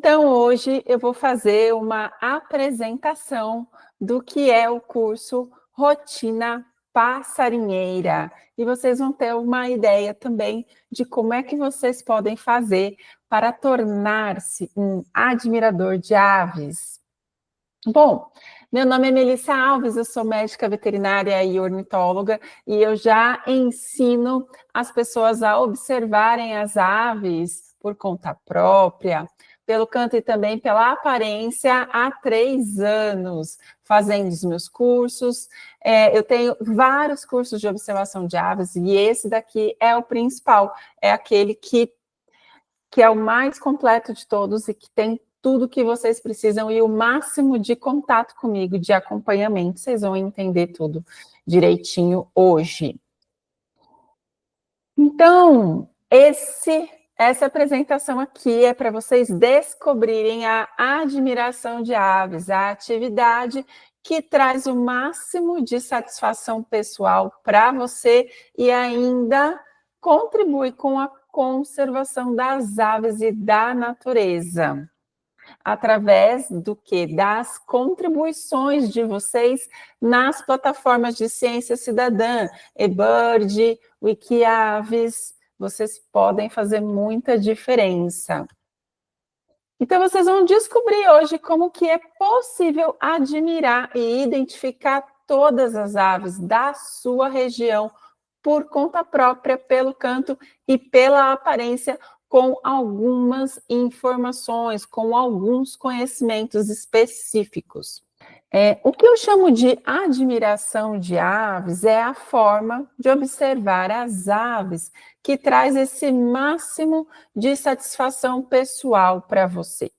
Então, hoje eu vou fazer uma apresentação do que é o curso Rotina Passarinheira. E vocês vão ter uma ideia também de como é que vocês podem fazer para tornar-se um admirador de aves. Bom, meu nome é Melissa Alves, eu sou médica veterinária e ornitóloga, e eu já ensino as pessoas a observarem as aves por conta própria, pelo canto e também pela aparência, há 3 anos, fazendo os meus cursos. Eu tenho vários cursos de observação de aves, e esse daqui é o principal, é aquele que é o mais completo de todos e que tem tudo que vocês precisam e o máximo de contato comigo, de acompanhamento. Vocês vão entender tudo direitinho hoje. Então, essa apresentação aqui é para vocês descobrirem a admiração de aves, a atividade que traz o máximo de satisfação pessoal para você e ainda contribui com a conservação das aves e da natureza. Através do quê? Das contribuições de vocês nas plataformas de ciência cidadã, eBird, Wikiaves, vocês podem fazer muita diferença. Então, vocês vão descobrir hoje como que é possível admirar e identificar todas as aves da sua região por conta própria, pelo canto e pela aparência, com algumas informações, com alguns conhecimentos específicos. O que eu chamo de admiração de aves é a forma de observar as aves que traz esse máximo de satisfação pessoal para você.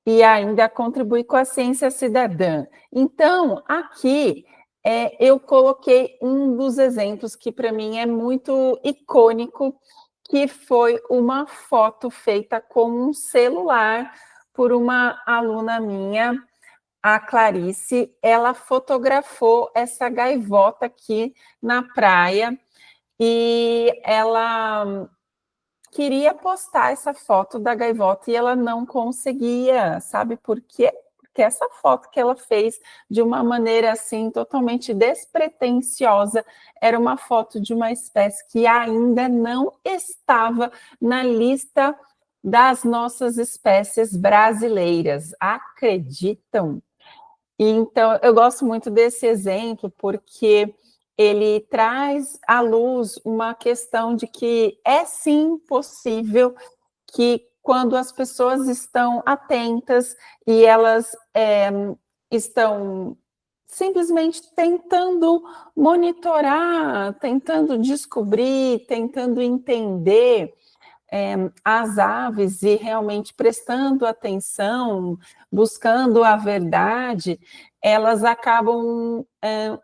E ainda contribui com a ciência cidadã. Então, aqui eu coloquei um dos exemplos que para mim é muito icônico, que foi uma foto feita com um celular por uma aluna minha, a Clarice. Ela fotografou essa gaivota aqui na praia e ela queria postar essa foto da gaivota e ela não conseguia, sabe por quê? Porque essa foto que ela fez de uma maneira assim totalmente despretensiosa era uma foto de uma espécie que ainda não estava na lista das nossas espécies brasileiras. Acreditam? Então, eu gosto muito desse exemplo, porque ele traz à luz uma questão de que é sim possível que quando as pessoas estão atentas e elas estão simplesmente tentando monitorar, tentando descobrir, tentando entender as aves e realmente prestando atenção, buscando a verdade, elas acabam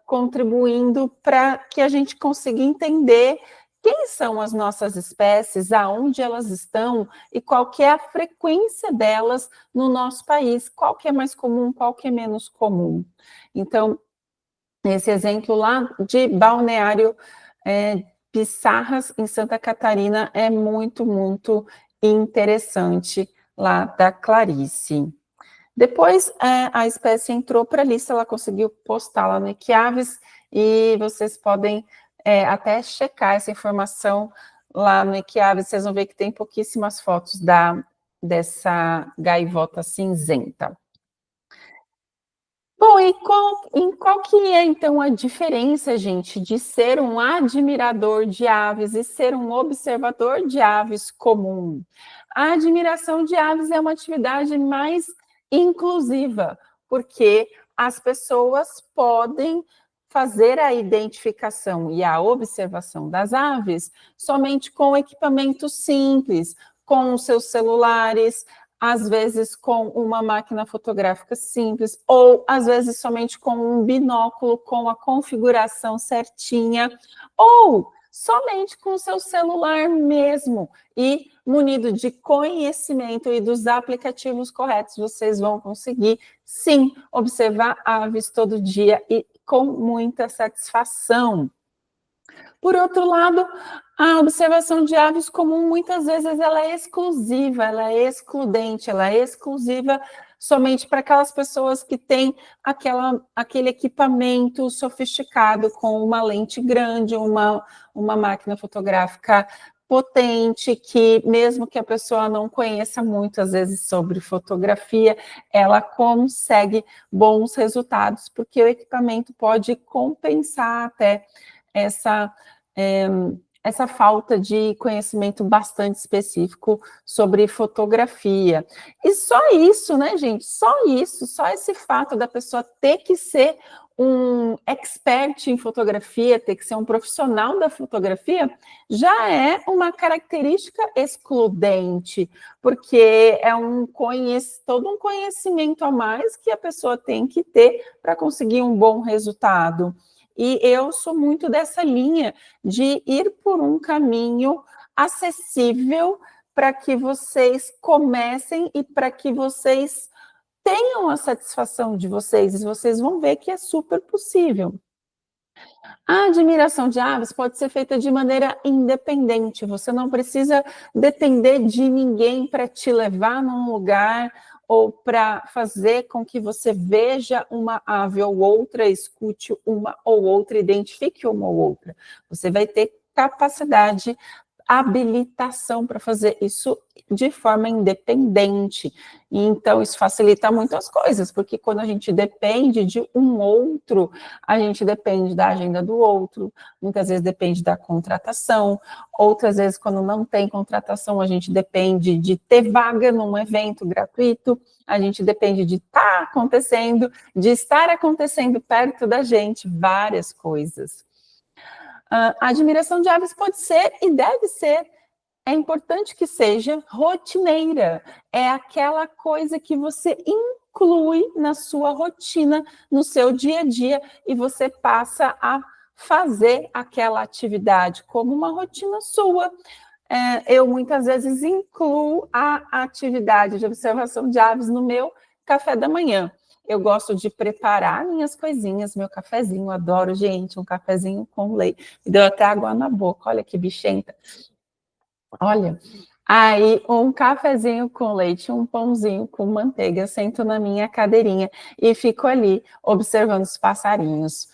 contribuindo para que a gente consiga entender quem são as nossas espécies, aonde elas estão e qual que é a frequência delas no nosso país, qual que é mais comum, qual que é menos comum. Então, esse exemplo lá de Balneário Pissarras, em Santa Catarina, é muito, muito interessante, lá da Clarice. Depois, a espécie entrou para a lista, ela conseguiu postar lá no Equiaves, e vocês podem até checar essa informação lá no Equiaves, vocês vão ver que tem pouquíssimas fotos dessa gaivota cinzenta. Bom, e qual que é, então, a diferença, gente, de ser um admirador de aves e ser um observador de aves comum? A admiração de aves é uma atividade mais inclusiva, porque as pessoas podem fazer a identificação e a observação das aves somente com equipamentos simples, com os seus celulares, às vezes com uma máquina fotográfica simples, ou às vezes somente com um binóculo com a configuração certinha, ou somente com o seu celular mesmo, e munido de conhecimento e dos aplicativos corretos, vocês vão conseguir, sim, observar aves todo dia e com muita satisfação. Por outro lado, a observação de aves comum, muitas vezes, ela é exclusiva, ela é excludente, ela é exclusiva somente para aquelas pessoas que têm aquele equipamento sofisticado com uma lente grande, uma máquina fotográfica potente, que mesmo que a pessoa não conheça muito, às vezes, sobre fotografia, ela consegue bons resultados, porque o equipamento pode compensar até essa, é, essa falta de conhecimento bastante específico sobre fotografia. E só isso, né, gente? Só isso, só esse fato da pessoa ter que ser um expert em fotografia, ter que ser um profissional da fotografia, já é uma característica excludente, porque é todo um conhecimento a mais que a pessoa tem que ter para conseguir um bom resultado. E eu sou muito dessa linha de ir por um caminho acessível para que vocês comecem e para que vocês tenham a satisfação de vocês, e vocês vão ver que é super possível. A admiração de aves pode ser feita de maneira independente, você não precisa depender de ninguém para te levar num lugar ou para fazer com que você veja uma ave ou outra, escute uma ou outra, identifique uma ou outra. Você vai ter capacidade, habilitação para fazer isso de forma independente. E então, isso facilita muito as coisas, porque quando a gente depende de um outro, a gente depende da agenda do outro, muitas vezes depende da contratação, outras vezes, quando não tem contratação, a gente depende de ter vaga num evento gratuito, a gente depende de estar acontecendo, de estar acontecendo perto da gente, várias coisas. A admiração de aves pode ser e deve ser, é importante que seja rotineira. É aquela coisa que você inclui na sua rotina, no seu dia a dia, e você passa a fazer aquela atividade como uma rotina sua. Eu muitas vezes incluo a atividade de observação de aves no meu café da manhã. Eu gosto de preparar minhas coisinhas, meu cafezinho, adoro, gente, um cafezinho com leite. Me deu até água na boca, olha que bichenta. Olha, aí um cafezinho com leite, um pãozinho com manteiga, eu sento na minha cadeirinha e fico ali observando os passarinhos.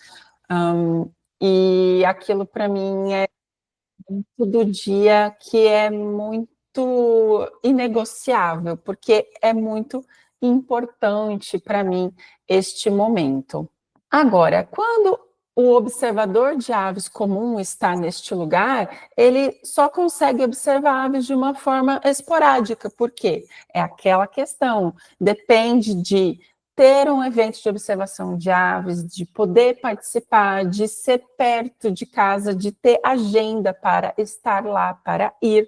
E aquilo para mim é do dia que é muito inegociável, porque é muito importante para mim este momento. Agora, quando o observador de aves comum está neste lugar, ele só consegue observar aves de uma forma esporádica, porque é aquela questão, depende de ter um evento de observação de aves, de poder participar, de ser perto de casa, de ter agenda para estar lá, para ir.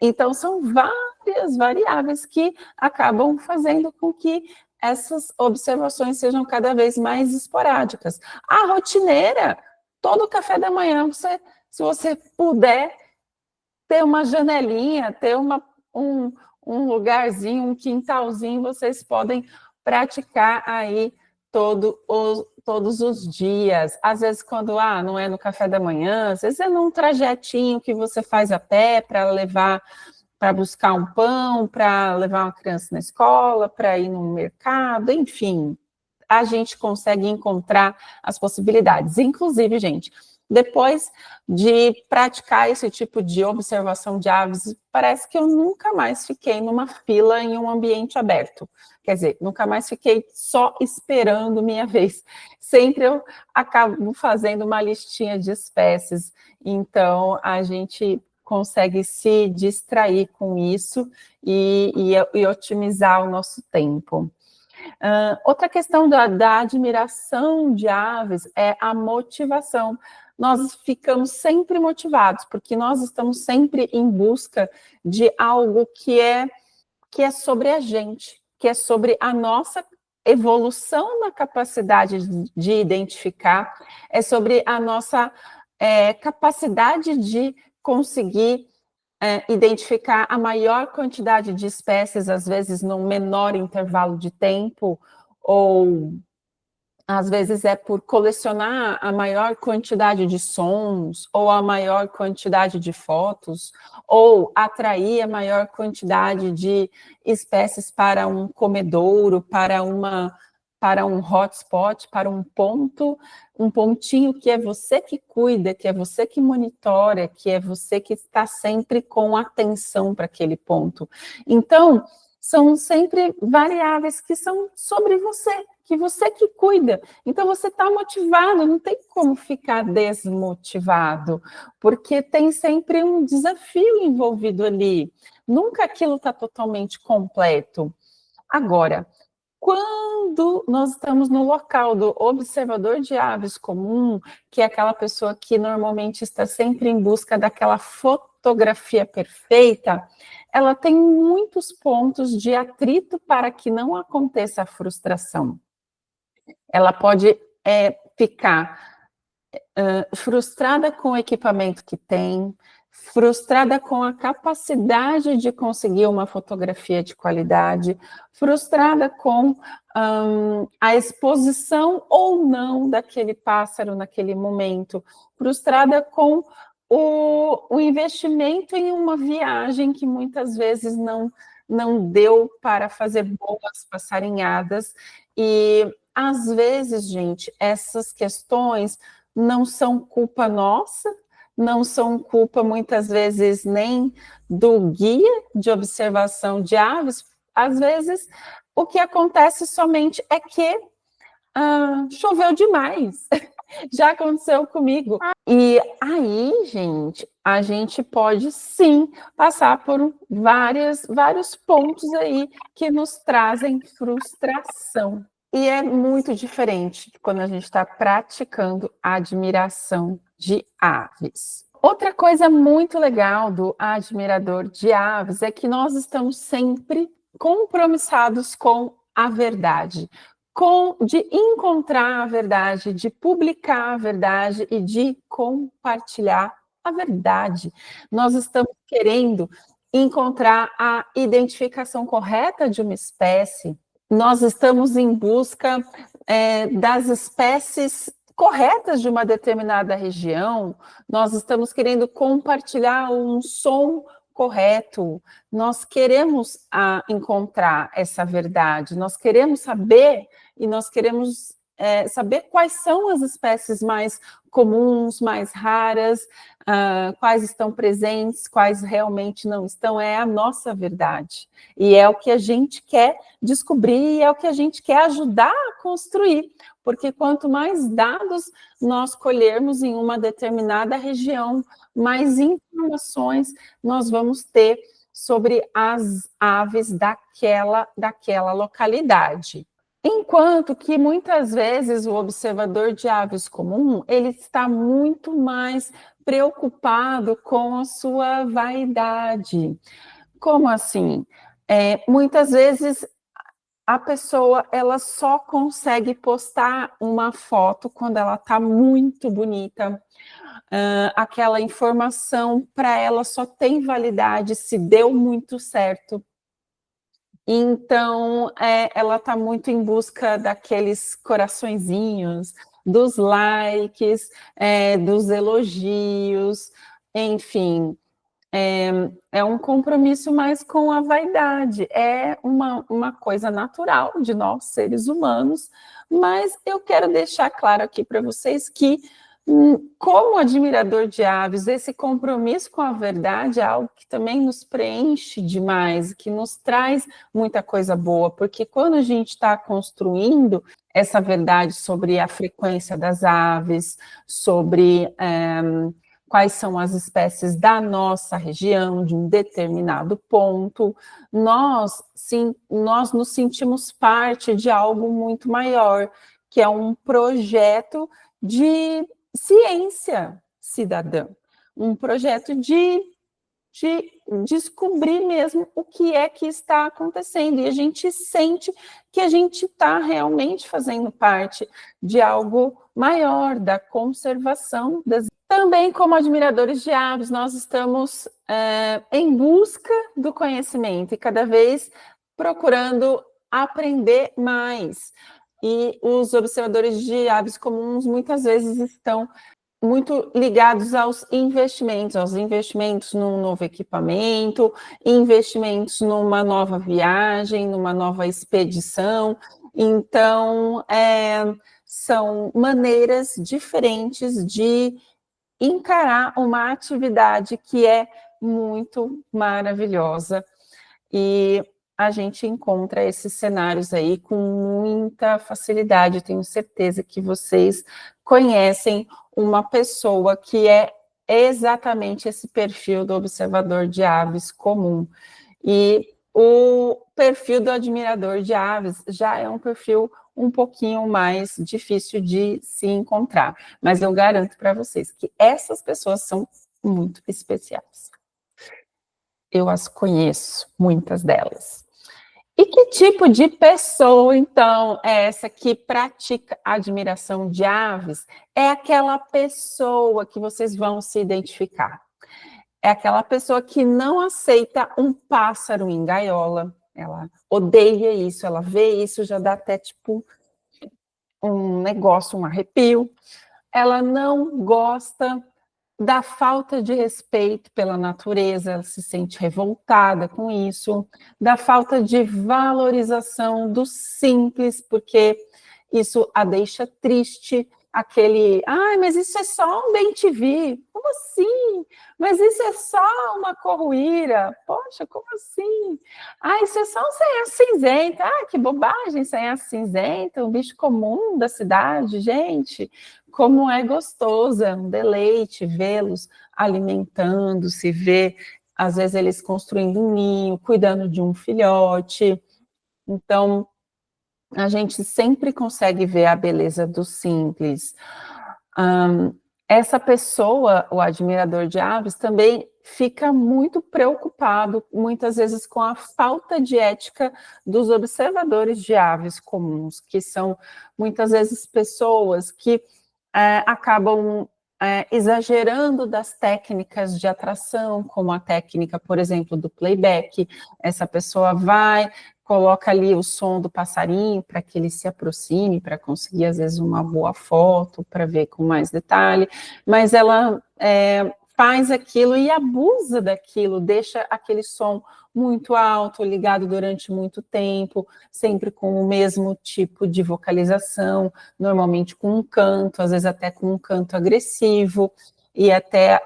Então, são várias variáveis que acabam fazendo com que essas observações sejam cada vez mais esporádicas. A rotineira, todo café da manhã, se você puder ter uma janelinha, ter um lugarzinho, um quintalzinho, vocês podem praticar aí todos os dias. Às vezes, quando não é no café da manhã, às vezes é num trajetinho que você faz a pé para levar, para buscar um pão, para levar uma criança na escola, para ir no mercado, enfim, a gente consegue encontrar as possibilidades. Inclusive, gente, depois de praticar esse tipo de observação de aves, parece que eu nunca mais fiquei numa fila em um ambiente aberto. Quer dizer, nunca mais fiquei só esperando minha vez. Sempre eu acabo fazendo uma listinha de espécies. Então, a gente consegue se distrair com isso e otimizar o nosso tempo. Outra questão da admiração de aves é a motivação. Nós ficamos sempre motivados, porque nós estamos sempre em busca de algo que é sobre a gente, que é sobre a nossa evolução na capacidade de identificar, é sobre a nossa capacidade de conseguir identificar a maior quantidade de espécies, às vezes num menor intervalo de tempo, ou às vezes é por colecionar a maior quantidade de sons, ou a maior quantidade de fotos, ou atrair a maior quantidade de espécies para um comedouro, para um hotspot, para um pontinho que é você que cuida, que é você que monitora, que é você que está sempre com atenção para aquele ponto. Então, são sempre variáveis que são sobre você, que você que cuida. Então, você está motivado, não tem como ficar desmotivado, porque tem sempre um desafio envolvido ali. Nunca aquilo está totalmente completo. Agora, quando nós estamos no local do observador de aves comum, que é aquela pessoa que normalmente está sempre em busca daquela fotografia perfeita, ela tem muitos pontos de atrito para que não aconteça a frustração. Ela pode ficar frustrada com o equipamento que tem, frustrada com a capacidade de conseguir uma fotografia de qualidade, frustrada com a exposição ou não daquele pássaro naquele momento, frustrada com o investimento em uma viagem que muitas vezes não deu para fazer boas passarinhadas. E às vezes, gente, essas questões não são culpa nossa, não são culpa, muitas vezes, nem do guia de observação de aves. Às vezes, o que acontece somente é que choveu demais. Já aconteceu comigo. E aí, gente, a gente pode, sim, passar por vários pontos aí que nos trazem frustração. E é muito diferente quando a gente está praticando a admiração de aves. Outra coisa muito legal do admirador de aves é que nós estamos sempre compromissados com a verdade, de encontrar a verdade, de publicar a verdade e de compartilhar a verdade. Nós estamos querendo encontrar a identificação correta de uma espécie. Nós estamos em busca das espécies corretas de uma determinada região, nós estamos querendo compartilhar um som correto, nós queremos encontrar essa verdade, nós queremos saber e nós queremos saber quais são as espécies mais comuns, mais raras, quais estão presentes, quais realmente não estão, é a nossa verdade. E é o que a gente quer descobrir, e é o que a gente quer ajudar a construir, porque quanto mais dados nós colhermos em uma determinada região, mais informações nós vamos ter sobre as aves daquela localidade. Enquanto que, muitas vezes, o observador de aves comum, ele está muito mais preocupado com a sua vaidade. Como assim? Muitas vezes, a pessoa, ela só consegue postar uma foto quando ela está muito bonita. Aquela informação, para ela, só tem validade se deu muito certo. Então, ela está muito em busca daqueles coraçõezinhos, dos likes, dos elogios, enfim, é um compromisso mais com a vaidade, é uma coisa natural de nós, seres humanos, mas eu quero deixar claro aqui para vocês que, como admirador de aves, esse compromisso com a verdade é algo que também nos preenche demais, que nos traz muita coisa boa, porque quando a gente está construindo essa verdade sobre a frequência das aves, sobre quais são as espécies da nossa região, de um determinado ponto, nós nos sentimos parte de algo muito maior, que é um projeto de ciência cidadã, um projeto de descobrir mesmo o que é que está acontecendo, e a gente sente que a gente está realmente fazendo parte de algo maior, da conservação das... Também, como admiradores de aves, nós estamos em busca do conhecimento e cada vez procurando aprender mais. e os observadores de aves comuns muitas vezes estão muito ligados aos investimentos num novo equipamento, investimentos numa nova viagem, numa nova expedição. Então, são maneiras diferentes de encarar uma atividade que é muito maravilhosa. E a gente encontra esses cenários aí com muita facilidade. Eu tenho certeza que vocês conhecem uma pessoa que é exatamente esse perfil do observador de aves comum. E o perfil do admirador de aves já é um perfil um pouquinho mais difícil de se encontrar, mas eu garanto para vocês que essas pessoas são muito especiais. Eu as conheço, muitas delas. E que tipo de pessoa, então, é essa que pratica admiração de aves? É aquela pessoa que vocês vão se identificar. É aquela pessoa que não aceita um pássaro em gaiola. Ela odeia isso, ela vê isso, já dá até tipo um negócio, um arrepio. Ela não gosta da falta de respeito pela natureza, ela se sente revoltada com isso, da falta de valorização do simples, porque isso a deixa triste, aquele, ai, mas isso é só um bem-te-vi, como assim? Mas isso é só uma corruíra, poxa, como assim? Ah, isso é só um sanhaço cinzento, ah, que bobagem, sanhaço cinzento, um bicho comum da cidade, gente, como é gostoso, é um deleite vê-los alimentando-se, ver, às vezes, eles construindo um ninho, cuidando de um filhote. Então, a gente sempre consegue ver a beleza do simples. Essa pessoa, o admirador de aves, também fica muito preocupado, muitas vezes, com a falta de ética dos observadores de aves comuns, que são, muitas vezes, pessoas que acabam exagerando das técnicas de atração, como a técnica, por exemplo, do playback. Essa pessoa vai, coloca ali o som do passarinho para que ele se aproxime, para conseguir, às vezes, uma boa foto, para ver com mais detalhe, mas ela faz aquilo e abusa daquilo, deixa aquele som muito alto, ligado durante muito tempo, sempre com o mesmo tipo de vocalização, normalmente com um canto, às vezes até com um canto agressivo, e até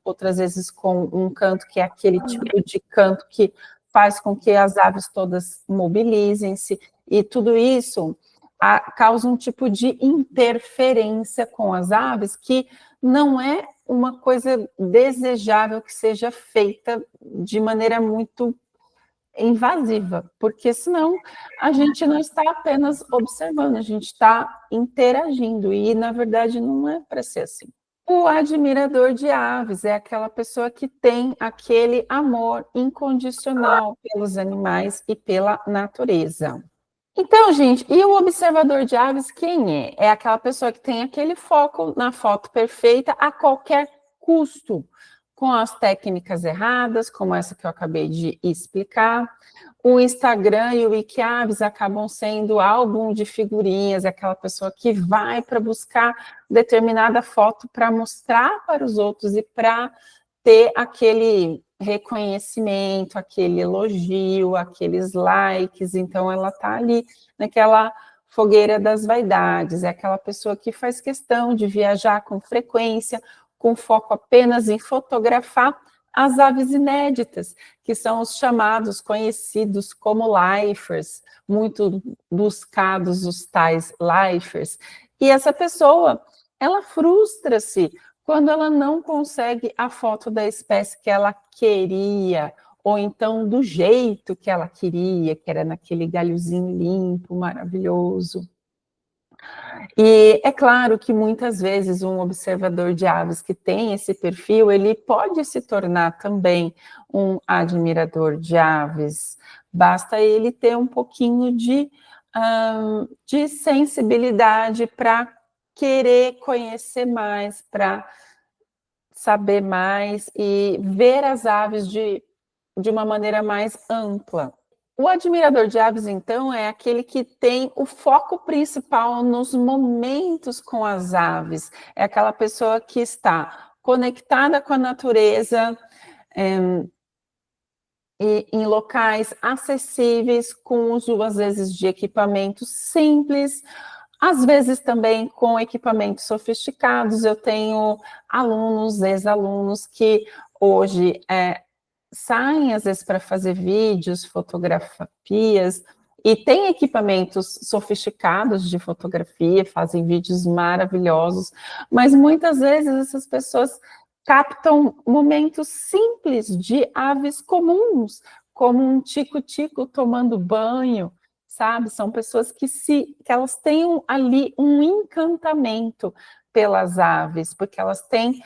outras vezes com um canto que é aquele tipo de canto que faz com que as aves todas mobilizem-se, e tudo isso causa um tipo de interferência com as aves que não é uma coisa desejável que seja feita de maneira muito invasiva, porque senão a gente não está apenas observando, a gente está interagindo, e na verdade não é para ser assim. O admirador de aves é aquela pessoa que tem aquele amor incondicional pelos animais e pela natureza. Então, gente, e o observador de aves quem é? É aquela pessoa que tem aquele foco na foto perfeita a qualquer custo, com as técnicas erradas, como essa que eu acabei de explicar. O Instagram e o Wikiaves acabam sendo álbum de figurinhas, é aquela pessoa que vai para buscar determinada foto para mostrar para os outros e para ter aquele reconhecimento, aquele elogio, aqueles likes. Então ela está ali naquela fogueira das vaidades, é aquela pessoa que faz questão de viajar com frequência, com foco apenas em fotografar as aves inéditas, que são os chamados, conhecidos como lifers, muito buscados os tais lifers. E essa pessoa, ela frustra-se quando ela não consegue a foto da espécie que ela queria, ou então do jeito que ela queria, que era naquele galhozinho limpo, maravilhoso. E é claro que muitas vezes um observador de aves que tem esse perfil, ele pode se tornar também um admirador de aves, basta ele ter um pouquinho de sensibilidade para querer conhecer mais, para saber mais e ver as aves de uma maneira mais ampla. O admirador de aves, então, é aquele que tem o foco principal nos momentos com as aves. É aquela pessoa que está conectada com a natureza, e em locais acessíveis, com uso, às vezes, de equipamentos simples, às vezes também com equipamentos sofisticados. Eu tenho alunos, ex-alunos, que hoje saem, às vezes, para fazer vídeos, fotografias, e têm equipamentos sofisticados de fotografia, fazem vídeos maravilhosos, mas muitas vezes essas pessoas captam momentos simples de aves comuns, como um tico-tico tomando banho, sabe? São pessoas que elas têm ali um encantamento pelas aves, porque elas têm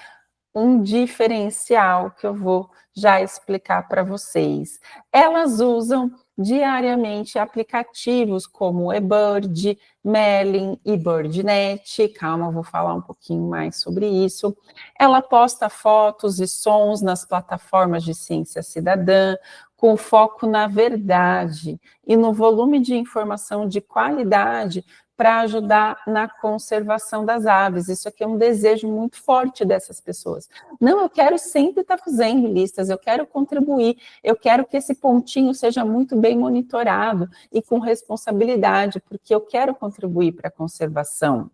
um diferencial que eu vou já explicar para vocês. Elas usam diariamente aplicativos como o eBird, Merlin e BirdNet. Calma, eu vou falar um pouquinho mais sobre isso. Ela posta fotos e sons nas plataformas de ciência cidadã, com foco na verdade e no volume de informação de qualidade para ajudar na conservação das aves. Isso aqui é um desejo muito forte dessas pessoas. Não, eu quero sempre estar fazendo listas, eu quero contribuir, eu quero que esse pontinho seja muito bem monitorado e com responsabilidade, porque eu quero contribuir para a conservação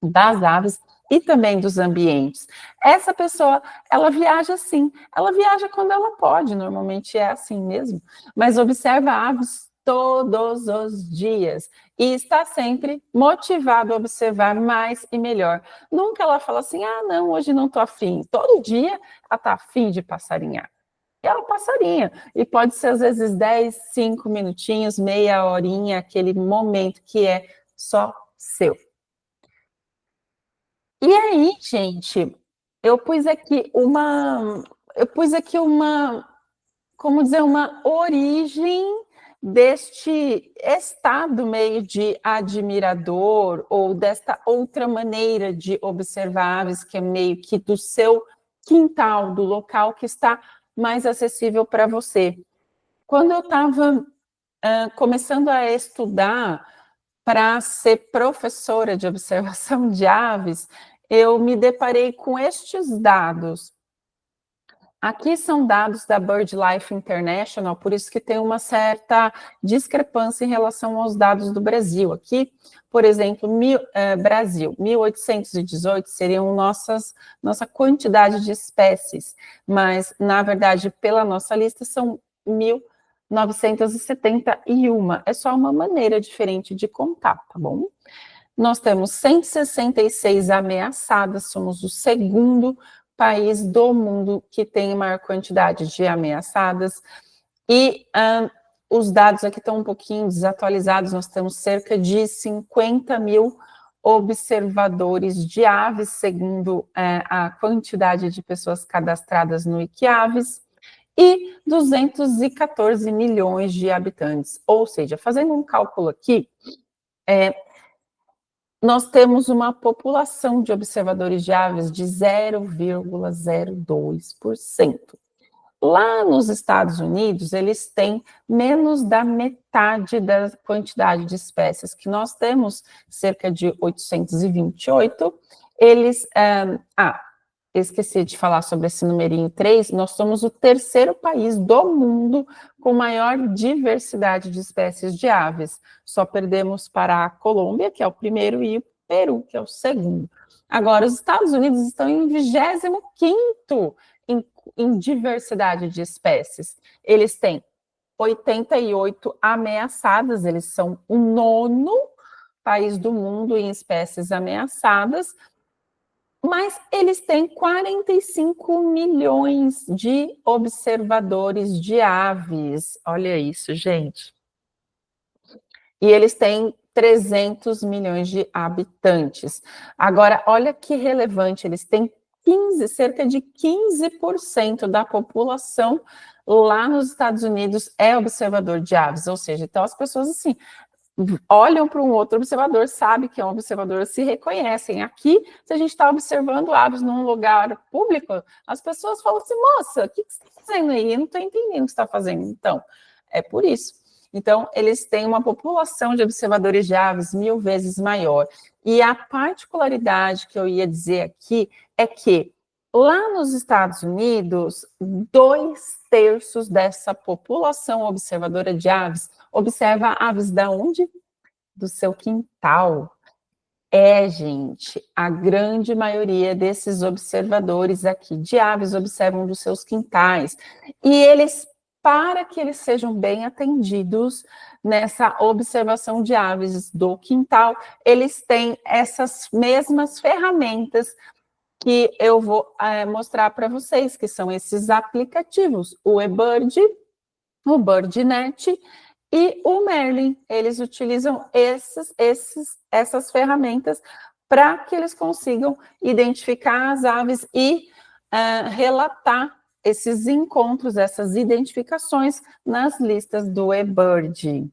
das aves e também dos ambientes. Essa pessoa, ela viaja sim, ela viaja quando ela pode, normalmente é assim mesmo, mas observa aves todos os dias e está sempre motivado a observar mais e melhor. Nunca ela fala assim, ah, não, hoje não estou afim. Todo dia ela está afim de passarinhar. E ela passarinha, e pode ser às vezes 10, 5 minutinhos, meia horinha, aquele momento que é só seu. E aí, gente, eu pus aqui uma, como dizer, uma origem deste estado meio de admirador, ou desta outra maneira de observar aves, que é meio que do seu quintal, do local que está mais acessível para você. Quando eu estava começando a estudar para ser professora de observação de aves, eu me deparei com estes dados. Aqui são dados da BirdLife International, por isso que tem uma certa discrepância em relação aos dados do Brasil. Aqui, por exemplo, Brasil, 1818 seriam nossa quantidade de espécies, mas, na verdade, pela nossa lista, são 1971. É só uma maneira diferente de contar, tá bom? Nós temos 166 ameaçadas, somos o segundo país do mundo que tem maior quantidade de ameaçadas, e os dados aqui estão um pouquinho desatualizados, nós temos cerca de 50 mil observadores de aves, segundo a quantidade de pessoas cadastradas no Wikiaves, e 214 milhões de habitantes, ou seja, fazendo um cálculo aqui, nós temos uma população de observadores de aves de 0,02%. Lá nos Estados Unidos, eles têm menos da metade da quantidade de espécies que nós temos, cerca de 828. Eles, esqueci de falar sobre esse numerinho 3, nós somos o terceiro país do mundo com maior diversidade de espécies de aves. Só perdemos para a Colômbia, que é o primeiro, e o Peru, que é o segundo. Agora, os Estados Unidos estão em 25º em diversidade de espécies. Eles têm 88 ameaçadas, eles são o 9º país do mundo em espécies ameaçadas, mas eles têm 45 milhões de observadores de aves. Olha isso, gente. E eles têm 300 milhões de habitantes. Agora, olha que relevante, eles têm cerca de 15% da população lá nos Estados Unidos é observador de aves, ou seja, então as pessoas assim olham para um outro observador, sabe que é um observador, se reconhecem. Aqui, se a gente está observando aves num lugar público, as pessoas falam assim, moça, o que você está fazendo aí? Eu não estou entendendo o que você está fazendo. Então, é por isso. Então, eles têm uma população de observadores de aves 1000 vezes maior. E a particularidade que eu ia dizer aqui é que lá nos Estados Unidos, 2/3 dessa população observadora de aves observa aves da onde? Do seu quintal. Gente, a grande maioria desses observadores aqui de aves observam dos seus quintais. E eles, para que eles sejam bem atendidos nessa observação de aves do quintal, eles têm essas mesmas ferramentas que eu vou mostrar para vocês, que são esses aplicativos, o eBird, o BirdNet e o Merlin. Eles utilizam essas ferramentas para que eles consigam identificar as aves e relatar esses encontros, essas identificações nas listas do eBird.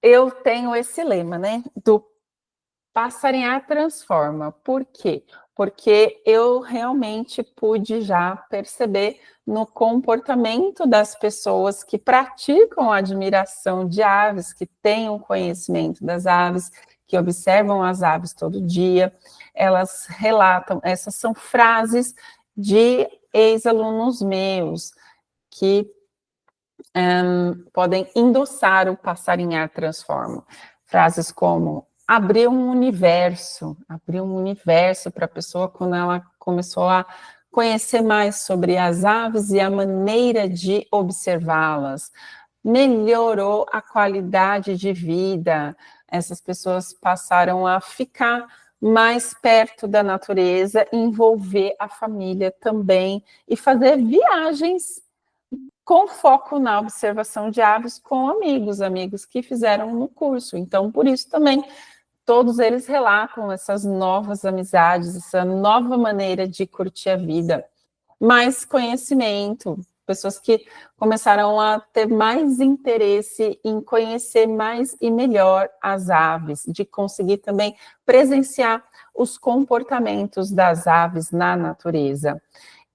Eu tenho esse lema, né, do passarinhar transforma. Por quê? Porque eu realmente pude já perceber no comportamento das pessoas que praticam a admiração de aves, que têm um conhecimento das aves, que observam as aves todo dia, elas relatam, essas são frases de ex-alunos meus, que podem endossar o passarinhar transforma. Frases como abriu um universo para a pessoa quando ela começou a conhecer mais sobre as aves e a maneira de observá-las. Melhorou a qualidade de vida. Essas pessoas passaram a ficar mais perto da natureza, envolver a família também e fazer viagens com foco na observação de aves com amigos que fizeram no curso. Então, por isso também, todos eles relatam essas novas amizades, essa nova maneira de curtir a vida. Mais conhecimento, pessoas que começaram a ter mais interesse em conhecer mais e melhor as aves, de conseguir também presenciar os comportamentos das aves na natureza.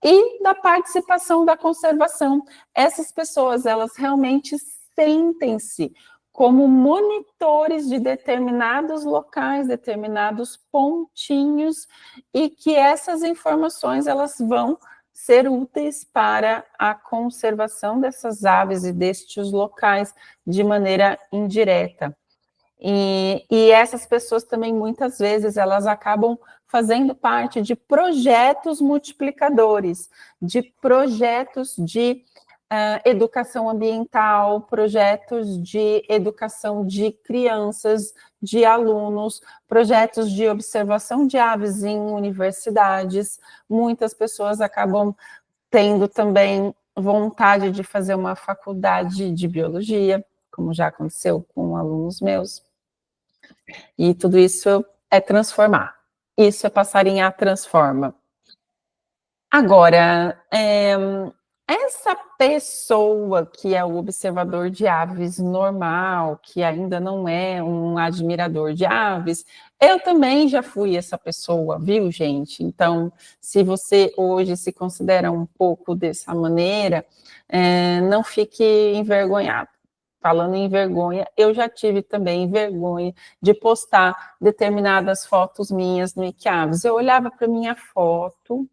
E da participação da conservação. Essas pessoas, elas realmente sentem-se como monitores de determinados locais, determinados pontinhos, e que essas informações, elas vão ser úteis para a conservação dessas aves e destes locais de maneira indireta. E essas pessoas também, muitas vezes, elas acabam fazendo parte de projetos multiplicadores, de projetos de educação ambiental, projetos de educação de crianças, de alunos, projetos de observação de aves em universidades. Muitas pessoas acabam tendo também vontade de fazer uma faculdade de biologia, como já aconteceu com alunos meus. E tudo isso é transformar. Isso é passarinhar transforma. Agora, essa pessoa que é o observador de aves normal, que ainda não é um admirador de aves, eu também já fui essa pessoa, viu, gente? Então, se você hoje se considera um pouco dessa maneira, não fique envergonhado. Falando em vergonha, eu já tive também vergonha de postar determinadas fotos minhas no Wikiaves. Eu olhava para minha foto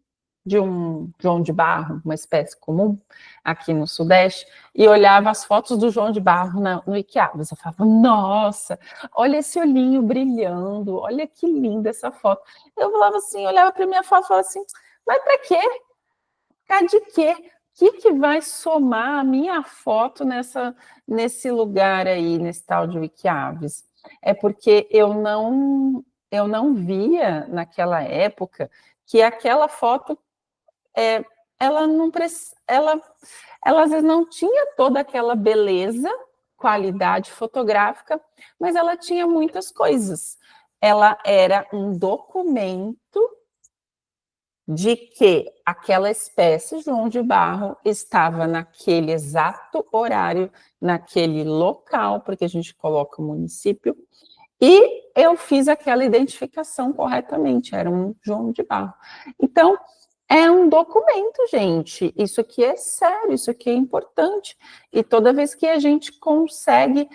de um João de Barro, uma espécie comum aqui no Sudeste, e olhava as fotos do João de Barro no Wikiaves. Eu falava, nossa, olha esse olhinho brilhando, olha que linda essa foto. Eu falava assim, olhava para minha foto e falava assim, mas para quê? De quê? O que vai somar a minha foto nesse lugar aí, nesse tal de Wikiaves? É porque eu não via naquela época que aquela foto, ela às vezes não tinha toda aquela beleza, qualidade fotográfica, mas ela tinha muitas coisas. Ela era um documento de que aquela espécie, João de Barro, estava naquele exato horário, naquele local, porque a gente coloca o município, e eu fiz aquela identificação corretamente, era um João de Barro. Então, É um documento, gente. Isso aqui é sério, isso aqui é importante. E toda vez que a gente consegue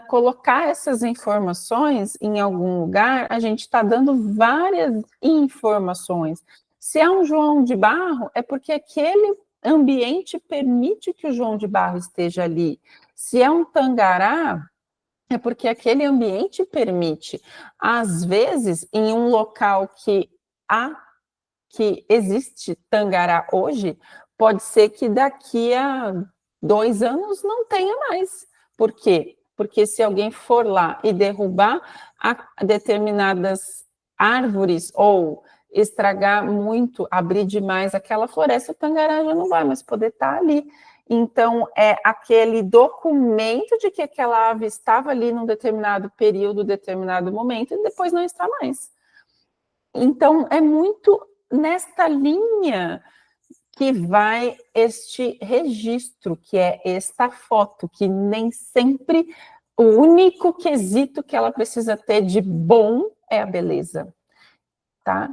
colocar essas informações em algum lugar, a gente está dando várias informações. Se é um João de Barro, é porque aquele ambiente permite que o João de Barro esteja ali. Se é um Tangará, é porque aquele ambiente permite. Às vezes, em um local que existe Tangará hoje, pode ser que daqui a 2 anos não tenha mais. Por quê? Porque se alguém for lá e derrubar determinadas árvores ou estragar muito, abrir demais aquela floresta, o Tangará já não vai mais poder estar ali. Então, é aquele documento de que aquela ave estava ali num determinado período, determinado momento, e depois não está mais. Então, é muito nesta linha que vai este registro, que é esta foto, que nem sempre o único quesito que ela precisa ter de bom é a beleza, tá?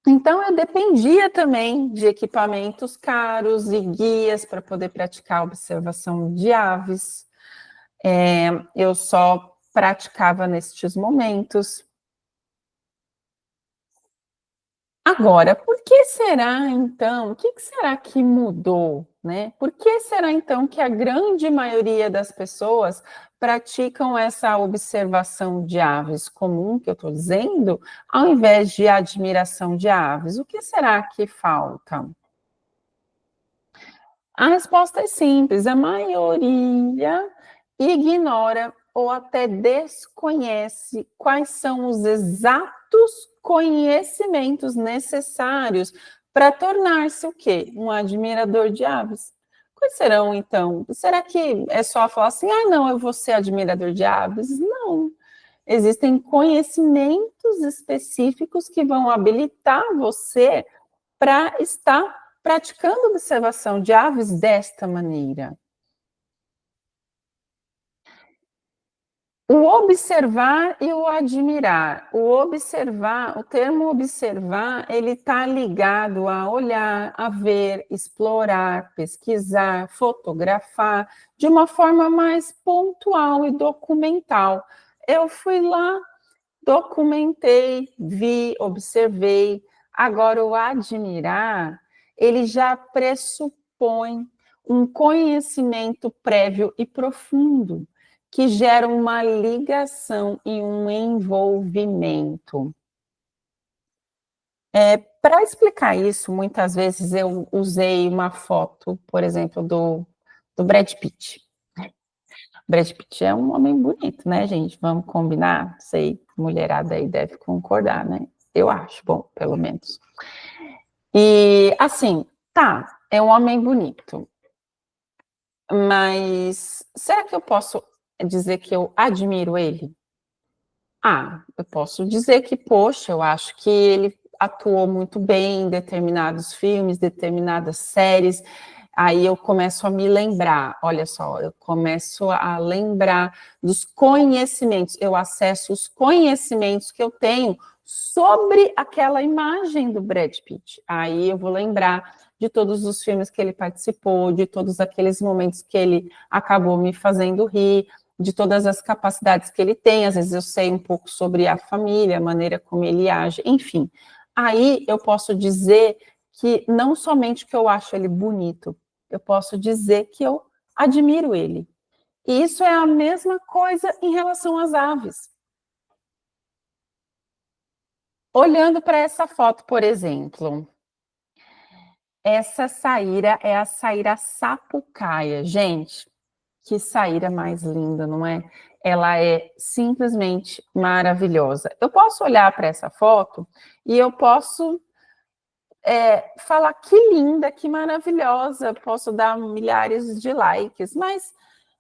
Então, eu dependia também de equipamentos caros e guias para poder praticar a observação de aves. Eu só praticava nestes momentos. Agora, por que será então, o que será que mudou, né? Por que será então que a grande maioria das pessoas praticam essa observação de aves comum, que eu estou dizendo, ao invés de admiração de aves? O que será que falta? A resposta é simples: a maioria ignora ou até desconhece quais são os exatos conhecimentos necessários para tornar-se o quê? Um admirador de aves. Quais serão, então? Será que é só falar assim, ah, não, eu vou ser admirador de aves? Não. Existem conhecimentos específicos que vão habilitar você para estar praticando observação de aves desta maneira. O observar e o admirar. O observar, o termo observar, ele está ligado a olhar, a ver, explorar, pesquisar, fotografar, de uma forma mais pontual e documental. Eu fui lá, documentei, vi, observei. Agora, o admirar, ele já pressupõe um conhecimento prévio e profundo, que gera uma ligação e um envolvimento. Para explicar isso, muitas vezes eu usei uma foto, por exemplo, do Brad Pitt. Brad Pitt é um homem bonito, né, gente? Vamos combinar? Sei, mulherada aí deve concordar, né? Eu acho, bom, pelo menos. E, assim, tá, é um homem bonito, mas será que eu posso dizer que eu admiro ele? Ah, eu posso dizer que, poxa, eu acho que ele atuou muito bem em determinados filmes, determinadas séries. Aí eu começo a me lembrar, olha só, eu começo a lembrar dos conhecimentos, eu acesso os conhecimentos que eu tenho sobre aquela imagem do Brad Pitt. Aí eu vou lembrar de todos os filmes que ele participou, de todos aqueles momentos que ele acabou me fazendo rir, de todas as capacidades que ele tem, às vezes eu sei um pouco sobre a família, a maneira como ele age, enfim. Aí eu posso dizer que não somente que eu acho ele bonito, eu posso dizer que eu admiro ele. E isso é a mesma coisa em relação às aves. Olhando para essa foto, por exemplo, essa saíra é a saíra sapucaia. Gente, que saíra mais linda, não é? Ela é simplesmente maravilhosa. Eu posso olhar para essa foto e eu posso falar que linda, que maravilhosa, posso dar milhares de likes, mas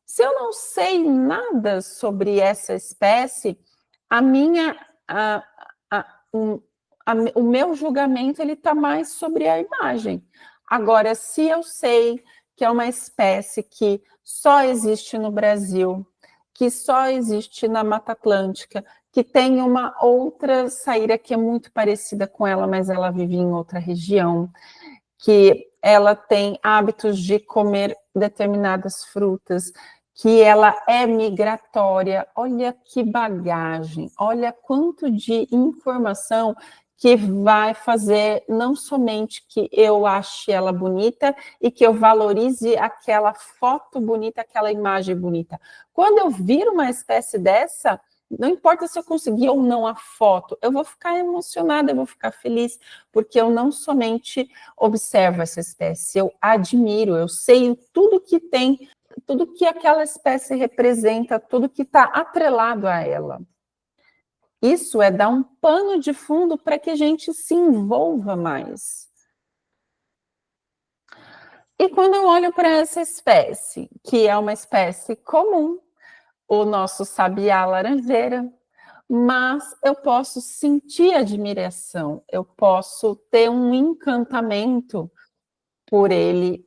se eu não sei nada sobre essa espécie, a minha, o meu julgamento ele está mais sobre a imagem. Agora, se eu sei que é uma espécie que só existe no Brasil, que só existe na Mata Atlântica, que tem uma outra saíra que é muito parecida com ela, mas ela vive em outra região, que ela tem hábitos de comer determinadas frutas, que ela é migratória. Olha que bagagem, olha quanto de informação que vai fazer não somente que eu ache ela bonita e que eu valorize aquela foto bonita, aquela imagem bonita. Quando eu vir uma espécie dessa, não importa se eu conseguir ou não a foto, eu vou ficar emocionada, eu vou ficar feliz, porque eu não somente observo essa espécie, eu admiro, eu sei tudo que tem, tudo que aquela espécie representa, tudo que está atrelado a ela. Isso é dar um pano de fundo para que a gente se envolva mais. E quando eu olho para essa espécie, que é uma espécie comum, o nosso sabiá laranjeira, mas eu posso sentir admiração, eu posso ter um encantamento por ele,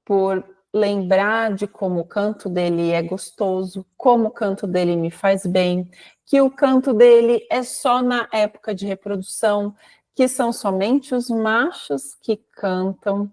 por lembrar de como o canto dele é gostoso, como o canto dele me faz bem, que o canto dele é só na época de reprodução, que são somente os machos que cantam,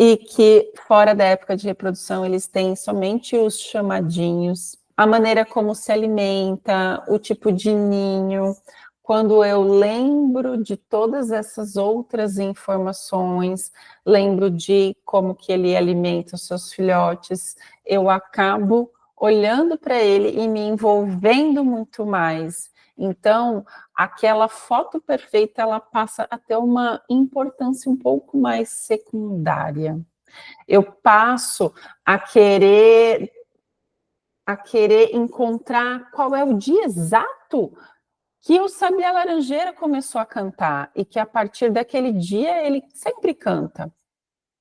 e que fora da época de reprodução eles têm somente os chamadinhos, a maneira como se alimenta, o tipo de ninho. Quando eu lembro de todas essas outras informações, lembro de como que ele alimenta os seus filhotes, eu acabo olhando para ele e me envolvendo muito mais. Então, aquela foto perfeita, ela passa a ter uma importância um pouco mais secundária. Eu passo a querer encontrar qual é o dia exato que o sabiá laranjeira começou a cantar e que a partir daquele dia ele sempre canta.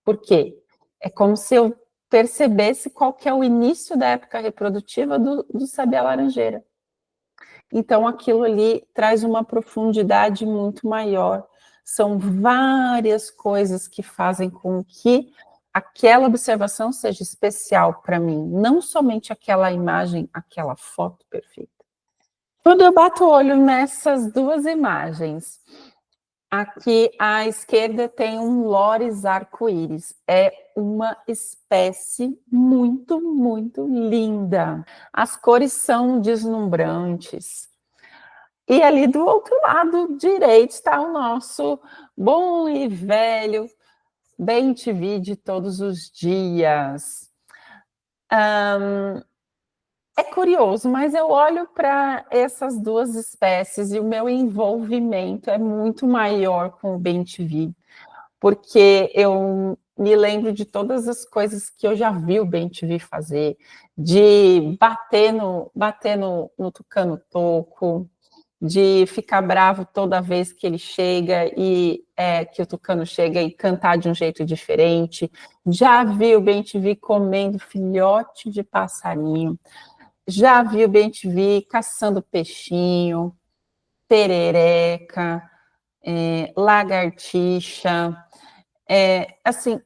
Por quê? É como se eu percebesse qual que é o início da época reprodutiva do sabiá laranjeira. Então, aquilo ali traz uma profundidade muito maior. São várias coisas que fazem com que aquela observação seja especial para mim, não somente aquela imagem, aquela foto perfeita. Quando eu bato o olho nessas duas imagens, aqui à esquerda tem um Loris arco-íris. É uma espécie muito, muito linda. As cores são deslumbrantes. E ali do outro lado direito está o nosso bom e velho bem-te-vi de todos os dias. É curioso, mas eu olho para essas duas espécies e o meu envolvimento é muito maior com o bem-te-vi, porque eu me lembro de todas as coisas que eu já vi o bem-te-vi fazer, de bater no tucano-toco, de ficar bravo toda vez que ele chega e que o tucano chega e cantar de um jeito diferente. Já vi o bem-te-vi comendo filhote de passarinho. Já vi o bem-te-vi caçando peixinho, perereca, lagartixa. Assim,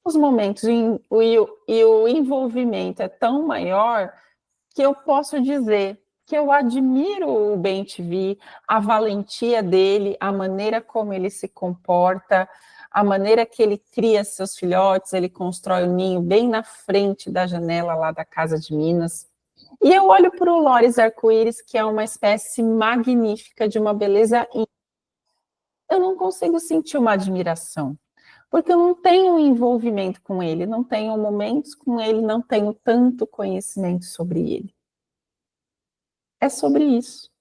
os momentos e o envolvimento é tão maior que eu posso dizer que eu admiro o bem-te-vi, a valentia dele, a maneira como ele se comporta, a maneira que ele cria seus filhotes, ele constrói o ninho bem na frente da janela lá da casa de Minas. E eu olho para o Loris arco-íris, que é uma espécie magnífica, de uma beleza ímpar. Eu não consigo sentir uma admiração, porque eu não tenho envolvimento com ele, não tenho momentos com ele, não tenho tanto conhecimento sobre ele. É sobre isso.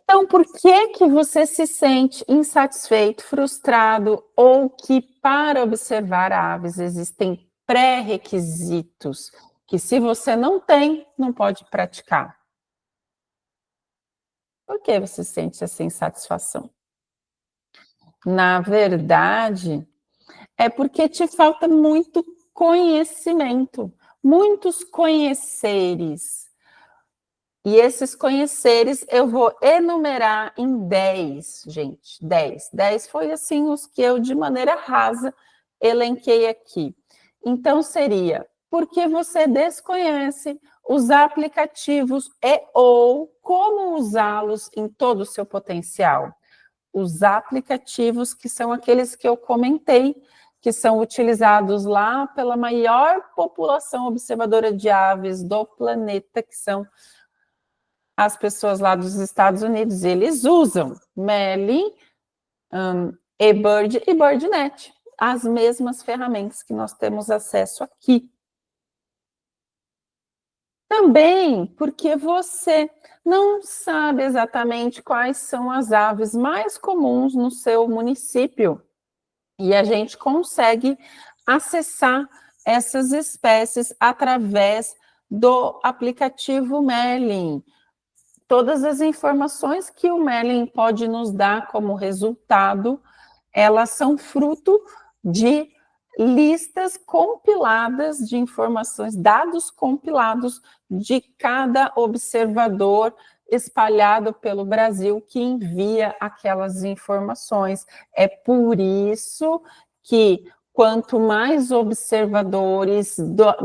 Então, por que que você se sente insatisfeito, frustrado, ou que para observar aves existem pré-requisitos que se você não tem, não pode praticar? Por que você sente essa insatisfação? Na verdade, é porque te falta muito conhecimento, muitos conheceres. E esses conheceres eu vou enumerar em 10, gente, 10. 10 foi assim os que eu, de maneira rasa, elenquei aqui. Então, seria porque você desconhece os aplicativos e ou como usá-los em todo o seu potencial. Os aplicativos que são aqueles que eu comentei, que são utilizados lá pela maior população observadora de aves do planeta, que são as pessoas lá dos Estados Unidos. Eles usam Merlin, eBird e BirdNet, as mesmas ferramentas que nós temos acesso aqui. Também porque você não sabe exatamente quais são as aves mais comuns no seu município. E a gente consegue acessar essas espécies através do aplicativo Merlin. Todas as informações que o Merlin pode nos dar como resultado, elas são fruto de listas compiladas de informações, dados compilados de cada observador espalhado pelo Brasil que envia aquelas informações. É por isso que quanto mais observadores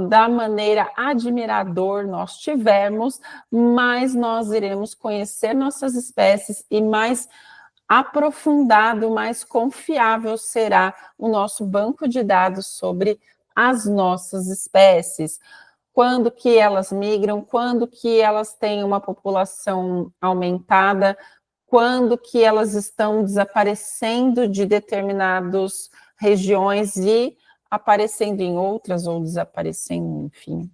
da maneira admirador nós tivermos, mais nós iremos conhecer nossas espécies e mais aprofundado, mais confiável será o nosso banco de dados sobre as nossas espécies. Quando que elas migram, quando que elas têm uma população aumentada, quando que elas estão desaparecendo de determinadas regiões e aparecendo em outras ou desaparecendo, enfim.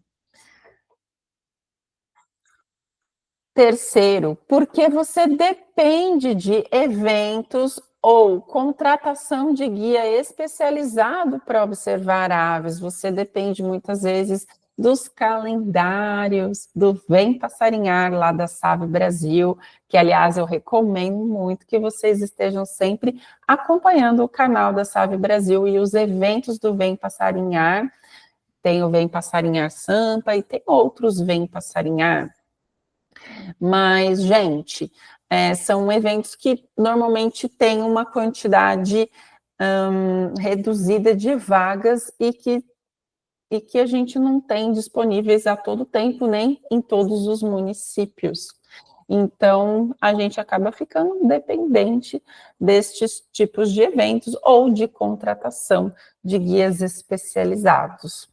Terceiro, porque você depende de eventos ou contratação de guia especializado para observar aves. Você depende muitas vezes dos calendários do Vem Passarinhar lá da SAV Brasil, que aliás eu recomendo muito que vocês estejam sempre acompanhando o canal da SAV Brasil e os eventos do Vem Passarinhar. Tem o Vem Passarinhar Sampa e tem outros Vem Passarinhar. Mas, gente, são eventos que normalmente têm uma quantidade reduzida de vagas e que a gente não tem disponíveis a todo tempo, nem em todos os municípios. Então, a gente acaba ficando dependente destes tipos de eventos ou de contratação de guias especializados.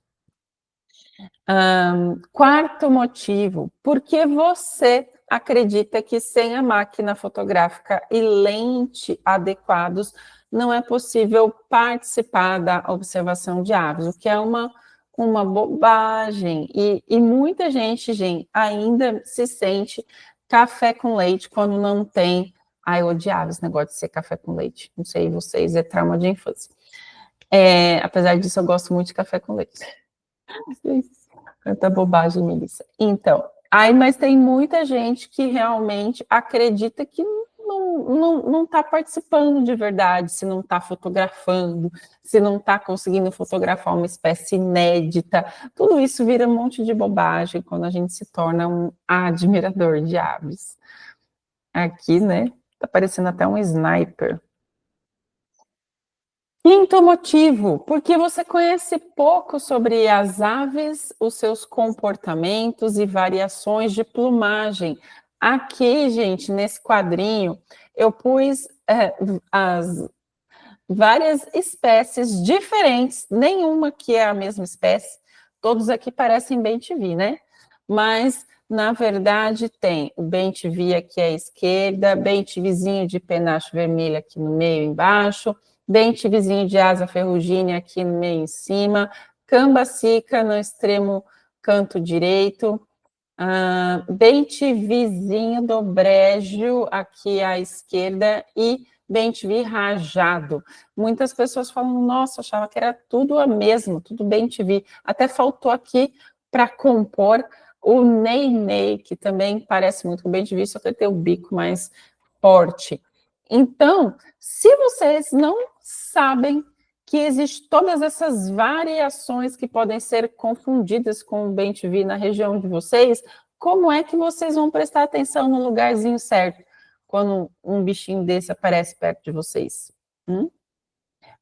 Quarto motivo, porque você acredita que sem a máquina fotográfica e lente adequados, não é possível participar da observação de aves, o que é uma bobagem. E muita gente, ainda se sente café com leite quando não tem. Ai, eu odiava esse negócio de ser café com leite. Não sei vocês, é trauma de infância. Apesar disso, eu gosto muito de café com leite. Quanta bobagem, Melissa. Então, mas tem muita gente que realmente acredita que não está participando de verdade, se não está fotografando, se não está conseguindo fotografar uma espécie inédita. Tudo isso vira um monte de bobagem quando a gente se torna um admirador de aves. Aqui, né, está parecendo até um sniper. Quinto motivo, porque você conhece pouco sobre as aves, os seus comportamentos e variações de plumagem. Aqui, gente, nesse quadrinho, eu pus as várias espécies diferentes, nenhuma que é a mesma espécie, todos aqui parecem bem-te-vi, né? Mas, na verdade, tem o bem-te-vi aqui à esquerda, bem-te-vizinho de penacho vermelho aqui no meio embaixo, bem-te-vizinho de asa ferrugínea aqui no meio em cima, cambacica no extremo canto direito, bem-te-vizinho do brejo aqui à esquerda e bem-te-vi rajado. Muitas pessoas falam, nossa, achava que era tudo a mesma, tudo bem-te-vi. Até faltou aqui para compor o Ney-Ney, que também parece muito com bem-te-vi, só que ele tem o bico mais forte. Então, se vocês não sabem que existem todas essas variações que podem ser confundidas com o bem-te-vi na região de vocês, como é que vocês vão prestar atenção no lugarzinho certo quando um bichinho desse aparece perto de vocês?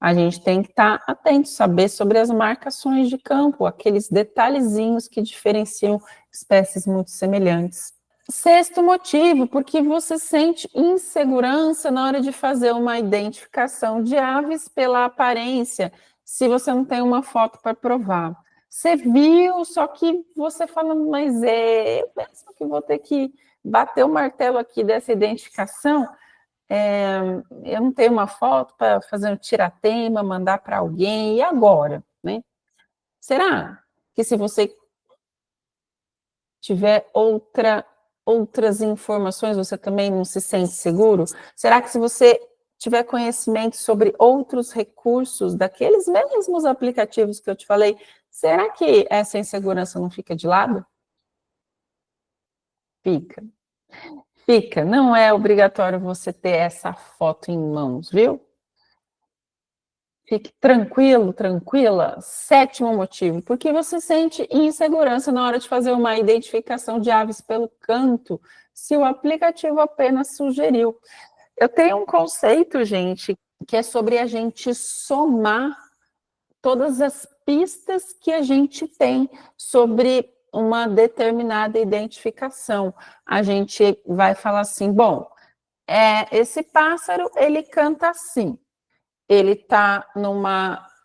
A gente tem que estar atento, saber sobre as marcações de campo, aqueles detalhezinhos que diferenciam espécies muito semelhantes. Sexto motivo, porque você sente insegurança na hora de fazer uma identificação de aves pela aparência, se você não tem uma foto para provar. Você viu, só que você fala, mas eu penso que vou ter que bater o martelo aqui dessa identificação, eu não tenho uma foto para fazer um tiratema, mandar para alguém, e agora? Né? Será que se você tiver outras informações, você também não se sente seguro? Será que se você tiver conhecimento sobre outros recursos daqueles mesmos aplicativos que eu te falei, será que essa insegurança não fica de lado? Fica. Fica. Não é obrigatório você ter essa foto em mãos, viu? Fique tranquilo, tranquila. Sétimo motivo, porque você sente insegurança na hora de fazer uma identificação de aves pelo canto, se o aplicativo apenas sugeriu. Eu tenho um conceito, gente, que é sobre a gente somar todas as pistas que a gente tem sobre uma determinada identificação. A gente vai falar assim, bom, esse pássaro, ele canta assim. Ele está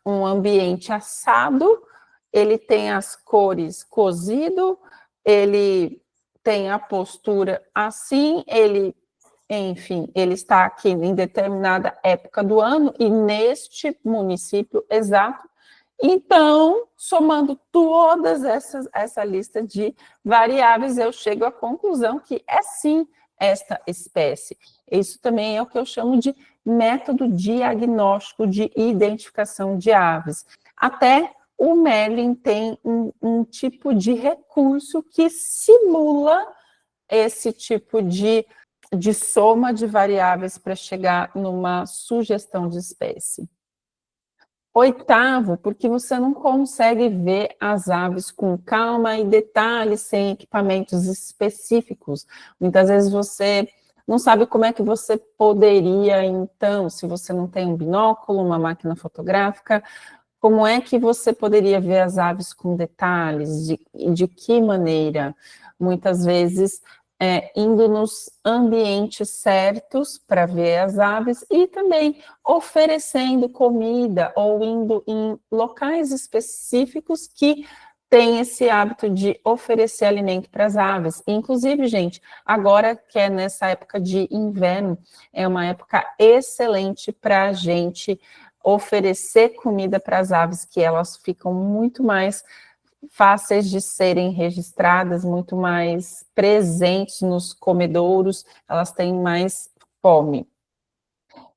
um ambiente assado, ele tem as cores cozido, ele tem a postura assim, enfim, ele está aqui em determinada época do ano e neste município exato. Então, somando todas essa lista de variáveis, eu chego à conclusão que é sim esta espécie. Isso também é o que eu chamo de método diagnóstico de identificação de aves. Até o Merlin tem um tipo de recurso que simula esse tipo de soma de variáveis para chegar numa sugestão de espécie. Oitavo, porque você não consegue ver as aves com calma e detalhes sem equipamentos específicos. Muitas vezes você não sabe como é que você poderia, então, se você não tem um binóculo, uma máquina fotográfica, como é que você poderia ver as aves com detalhes? De que maneira? Muitas vezes indo nos ambientes certos para ver as aves e também oferecendo comida ou indo em locais específicos que têm esse hábito de oferecer alimento para as aves. Inclusive, gente, agora que é nessa época de inverno, é uma época excelente para a gente oferecer comida para as aves, que elas ficam muito mais fáceis de serem registradas, muito mais presentes nos comedouros, elas têm mais fome,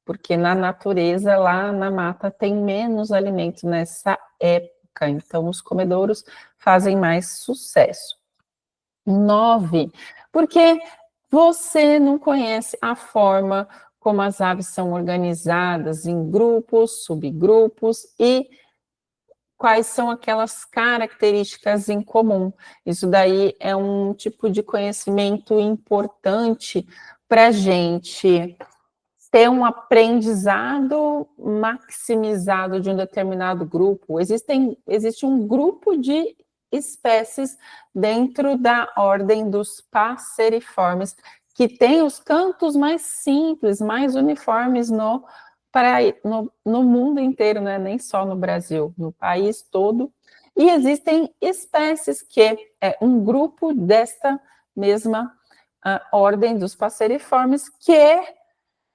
porque na natureza, lá na mata, tem menos alimento nessa época, então os comedouros fazem mais sucesso. 9, porque você não conhece a forma como as aves são organizadas em grupos, subgrupos e quais são aquelas características em comum. Isso daí é um tipo de conhecimento importante para a gente ter um aprendizado maximizado de um determinado grupo. Existe um grupo de espécies dentro da ordem dos passeriformes, que tem os cantos mais simples, mais uniformes no mundo inteiro, né? Nem só no Brasil, no país todo. E existem espécies que é um grupo desta mesma ordem dos passeriformes que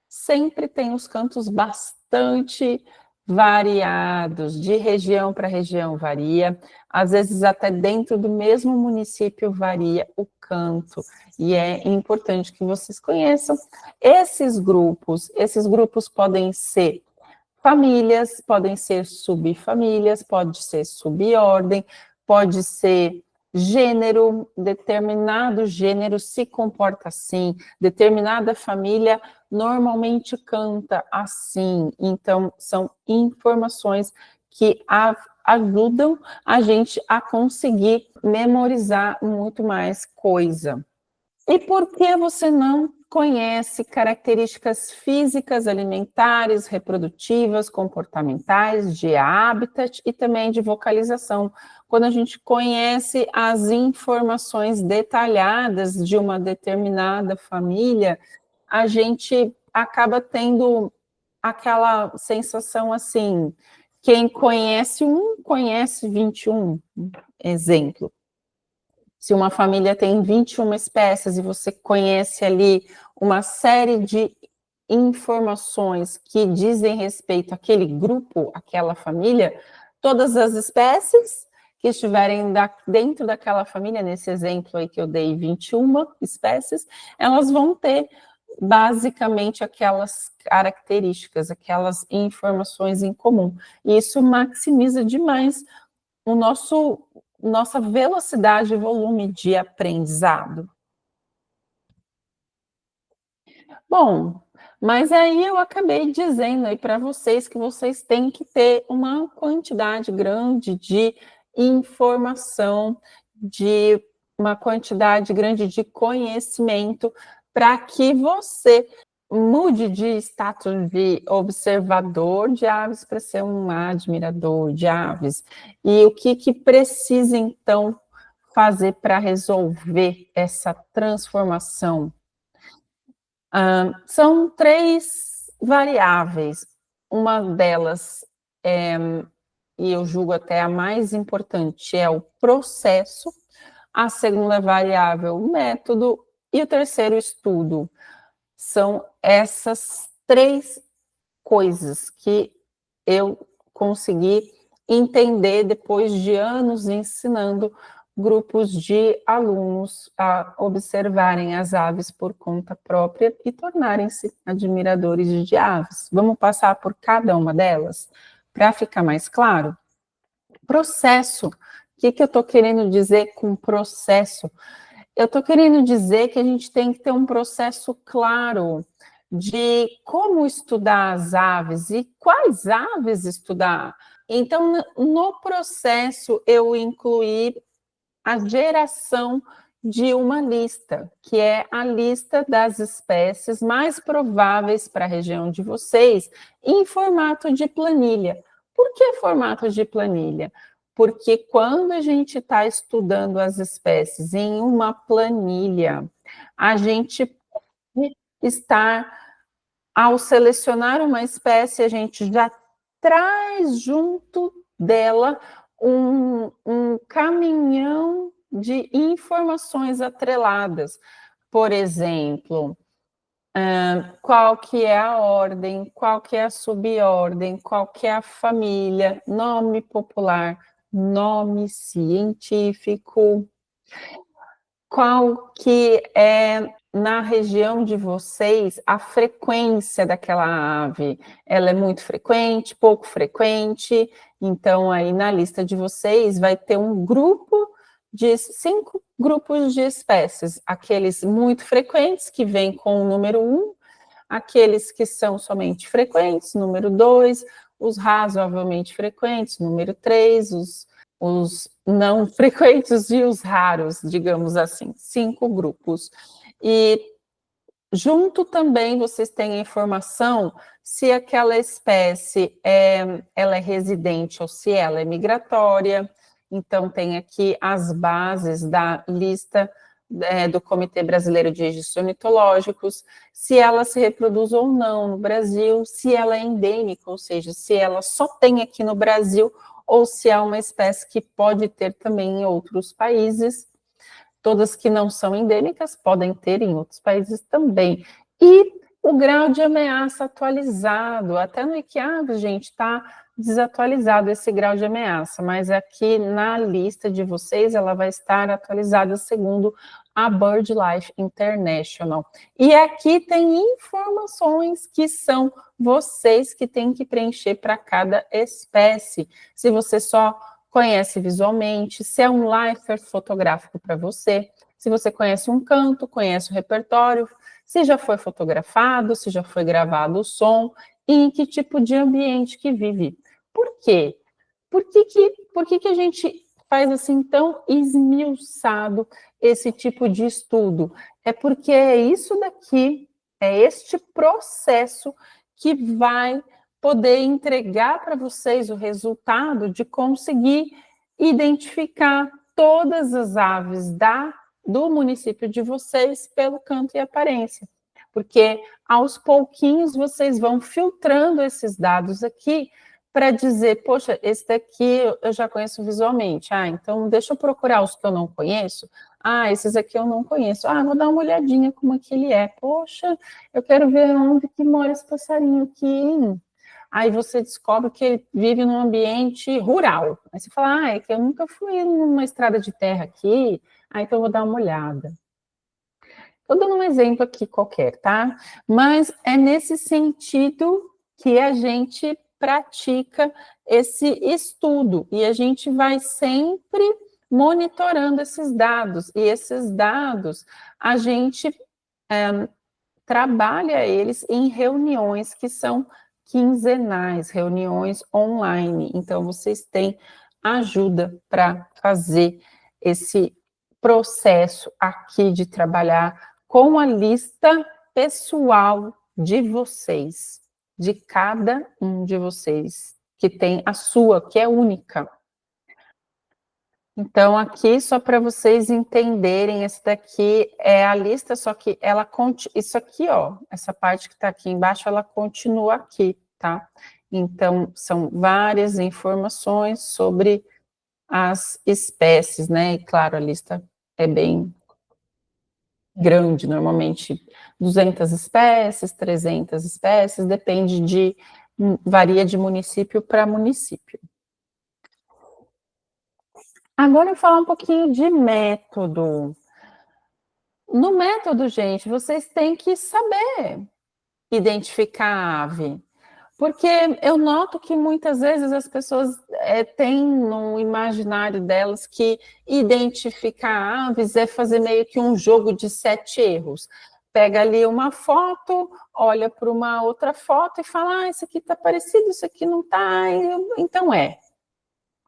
sempre tem os cantos bastante variados, de região para região varia, às vezes até dentro do mesmo município varia o canto, e é importante que vocês conheçam esses grupos. Esses grupos podem ser famílias, podem ser subfamílias, pode ser subordem, pode ser gênero, determinado gênero se comporta assim, determinada família normalmente canta assim. Então, são informações que ajudam a gente a conseguir memorizar muito mais coisa. E por que você não conhece características físicas, alimentares, reprodutivas, comportamentais, de habitat e também de vocalização. Quando a gente conhece as informações detalhadas de uma determinada família, a gente acaba tendo aquela sensação assim, quem conhece um, conhece 21, exemplo. Se uma família tem 21 espécies e você conhece ali uma série de informações que dizem respeito àquele grupo, àquela família, todas as espécies que estiverem dentro daquela família, nesse exemplo aí que eu dei, 21 espécies, elas vão ter basicamente aquelas características, aquelas informações em comum. E isso maximiza demais o nossa velocidade e volume de aprendizado. Bom, mas aí eu acabei dizendo aí para vocês que vocês têm que ter uma quantidade grande de informação, de uma quantidade grande de conhecimento, para que você mude de status de observador de aves para ser um admirador de aves. E o que precisa, então, fazer para resolver essa transformação? São 3 variáveis. Uma delas, e eu julgo até a mais importante, é o processo. A segunda variável, o método. E o terceiro, o estudo. São essas 3 coisas que eu consegui entender depois de anos ensinando grupos de alunos a observarem as aves por conta própria e tornarem-se admiradores de aves. Vamos passar por cada uma delas para ficar mais claro? Processo. O que eu estou querendo dizer com processo? Eu estou querendo dizer que a gente tem que ter um processo claro de como estudar as aves e quais aves estudar. Então, no processo, eu incluí a geração de uma lista, que é a lista das espécies mais prováveis para a região de vocês, em formato de planilha. Por que formato de planilha? Porque quando a gente está estudando as espécies em uma planilha, a gente pode estar, ao selecionar uma espécie, a gente já traz junto dela um caminhão de informações atreladas. Por exemplo, qual que é a ordem, qual que é a subordem, qual que é a família, nome popular, nome científico, qual que é, na região de vocês, a frequência daquela ave. Ela é muito frequente, pouco frequente? Então, aí na lista de vocês vai ter um grupo de 5 grupos de espécies. Aqueles muito frequentes, que vêm com o número 1, aqueles que são somente frequentes, número 2, os razoavelmente frequentes, número 3, os não frequentes e os raros, digamos assim, 5 grupos. E junto também vocês têm a informação se aquela espécie ela é residente ou se ela é migratória. Então, tem aqui as bases da lista do Comitê Brasileiro de Registros Ornitológicos, se ela se reproduz ou não no Brasil, se ela é endêmica, ou seja, se ela só tem aqui no Brasil, ou se é uma espécie que pode ter também em outros países. Todas que não são endêmicas podem ter em outros países também. E o grau de ameaça atualizado, até no ICIAV, gente, está desatualizado esse grau de ameaça, mas aqui na lista de vocês ela vai estar atualizada segundo a BirdLife International. E aqui tem informações que são vocês que têm que preencher para cada espécie. Se você só conhece visualmente, se é um lifer fotográfico para você, se você conhece um canto, conhece o repertório, se já foi fotografado, se já foi gravado o som, e em que tipo de ambiente que vive. Por quê? Por que a gente faz assim tão esmiuçado esse tipo de estudo? É porque é isso daqui, é este processo que vai poder entregar para vocês o resultado de conseguir identificar todas as aves do município de vocês pelo canto e aparência. Porque aos pouquinhos vocês vão filtrando esses dados aqui para dizer, poxa, esse daqui eu já conheço visualmente. Ah, então deixa eu procurar os que eu não conheço. Ah, esses aqui eu não conheço. Ah, vou dar uma olhadinha como é que ele é. Poxa, eu quero ver onde que mora esse passarinho aqui, hein? Aí você descobre que ele vive num ambiente rural. Aí você fala, ah, é que eu nunca fui numa estrada de terra aqui, ah, então eu vou dar uma olhada. Estou dando um exemplo aqui qualquer, tá? Mas é nesse sentido que a gente pratica esse estudo e a gente vai sempre monitorando esses dados. E esses dados a gente trabalha eles em reuniões que são quinzenais, reuniões online. Então, vocês têm ajuda para fazer esse processo aqui de trabalhar com a lista pessoal de vocês, de cada um de vocês, que tem a sua, que é única. Então, aqui, só para vocês entenderem, esse daqui é a lista, só que ela, isso aqui, ó, essa parte que está aqui embaixo, ela continua aqui, tá? Então, são várias informações sobre as espécies, né? E, claro, a lista é bem grande, normalmente 200 espécies, 300 espécies, depende varia de município para município. Agora eu vou falar um pouquinho de método. No método, gente, vocês têm que saber identificar a ave, porque eu noto que muitas vezes as pessoas têm no imaginário delas que identificar aves é fazer meio que um jogo de 7 erros. Pega ali uma foto, olha para uma outra foto e fala, ah, isso aqui está parecido, isso aqui não está, então é.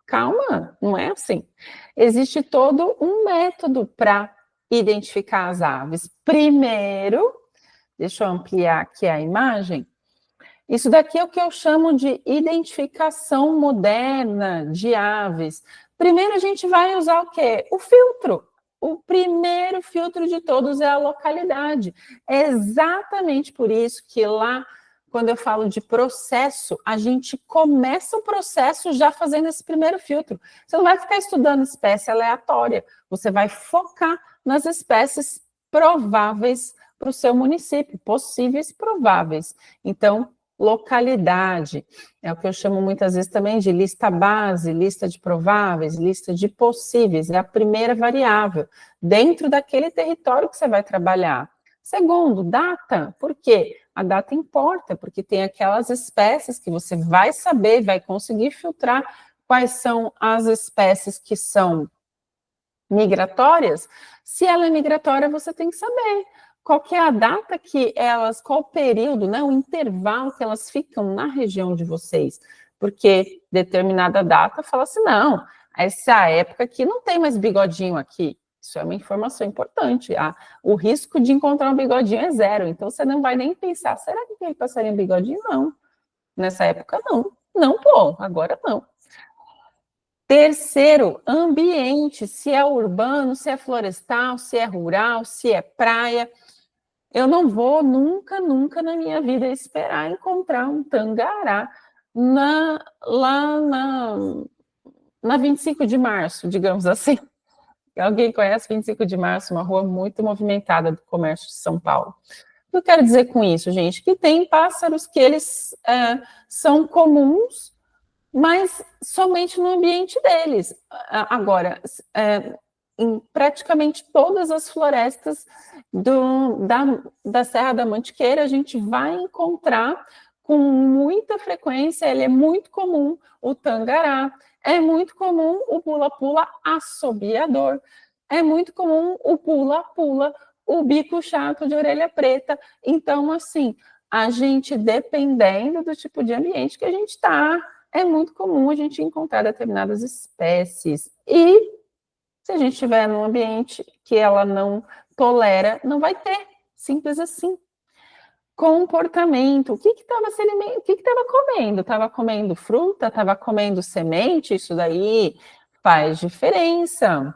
Calma, não é assim. Existe todo um método para identificar as aves. Primeiro, deixa eu ampliar aqui a imagem. Isso daqui é o que eu chamo de identificação moderna de aves. Primeiro a gente vai usar o quê? O filtro. O primeiro filtro de todos é a localidade. É exatamente por isso que lá, quando eu falo de processo, a gente começa o processo já fazendo esse primeiro filtro. Você não vai ficar estudando espécie aleatória, você vai focar nas espécies prováveis para o seu município, possíveis prováveis. Então, localidade, é o que eu chamo muitas vezes também de lista base, lista de prováveis, lista de possíveis, é a primeira variável, dentro daquele território que você vai trabalhar. Segundo, data, por quê? A data importa, porque tem aquelas espécies que você vai saber, vai conseguir filtrar quais são as espécies que são migratórias. Se ela é migratória, você tem que saber qual que é a data que elas, qual o período, né, o intervalo que elas ficam na região de vocês, porque determinada data fala assim, não, essa época aqui não tem mais bigodinho aqui. Isso é uma informação importante. O risco de encontrar um bigodinho é zero, então você não vai nem pensar, será que ele passaria um bigodinho? Não. Nessa época, não. Não, pô, agora não. Terceiro, ambiente, se é urbano, se é florestal, se é rural, se é praia. Eu não vou nunca, nunca na minha vida esperar encontrar um tangará lá na 25 de março, digamos assim. Alguém conhece 25 de março, uma rua muito movimentada do comércio de São Paulo. O que eu quero dizer com isso, gente? Que tem pássaros que eles são comuns, mas somente no ambiente deles. Agora, em praticamente todas as florestas da Serra da Mantiqueira, a gente vai encontrar com muita frequência, ele é muito comum o tangará, é muito comum o pula-pula assobiador, é muito comum o pula-pula, o bico chato de orelha preta. Então, assim, a gente, dependendo do tipo de ambiente que a gente está, é muito comum a gente encontrar determinadas espécies. E se a gente estiver num ambiente que ela não tolera, não vai ter, simples assim. Comportamento, o que estava se aliment o que estava comendo? Estava comendo fruta, estava comendo semente? Isso daí faz diferença.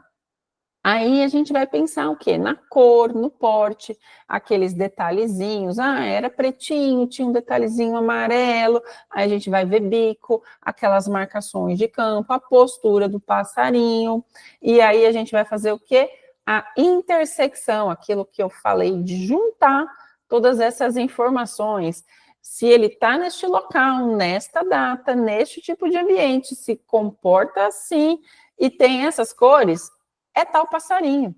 Aí a gente vai pensar o quê? Na cor, no porte, aqueles detalhezinhos. Ah, era pretinho, tinha um detalhezinho amarelo. Aí a gente vai ver bico, aquelas marcações de campo, a postura do passarinho. E aí a gente vai fazer o quê? A intersecção, aquilo que eu falei de juntar todas essas informações. Se ele está neste local, nesta data, neste tipo de ambiente, se comporta assim e tem essas cores, é tal passarinho.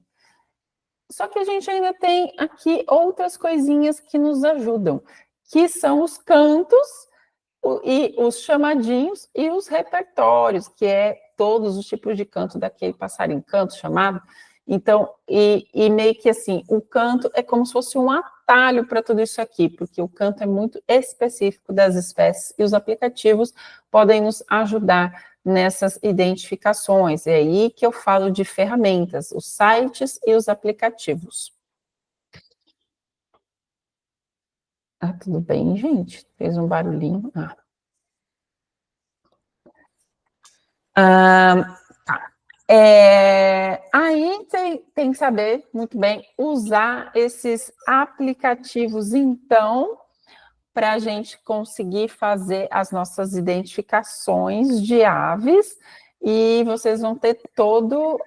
Só que a gente ainda tem aqui outras coisinhas que nos ajudam, que são os cantos e os chamadinhos e os repertórios, que é todos os tipos de canto daquele passarinho, canto chamado. Então, e meio que assim, o canto é como se fosse um atalho para tudo isso aqui, porque o canto é muito específico das espécies e os aplicativos podem nos ajudar nessas identificações. É aí que eu falo de ferramentas, os sites e os aplicativos. Ah, tudo bem, gente? Fez um barulhinho. Tá. Aí tem que saber muito bem usar esses aplicativos, então, para a gente conseguir fazer as nossas identificações de aves, e vocês vão ter todo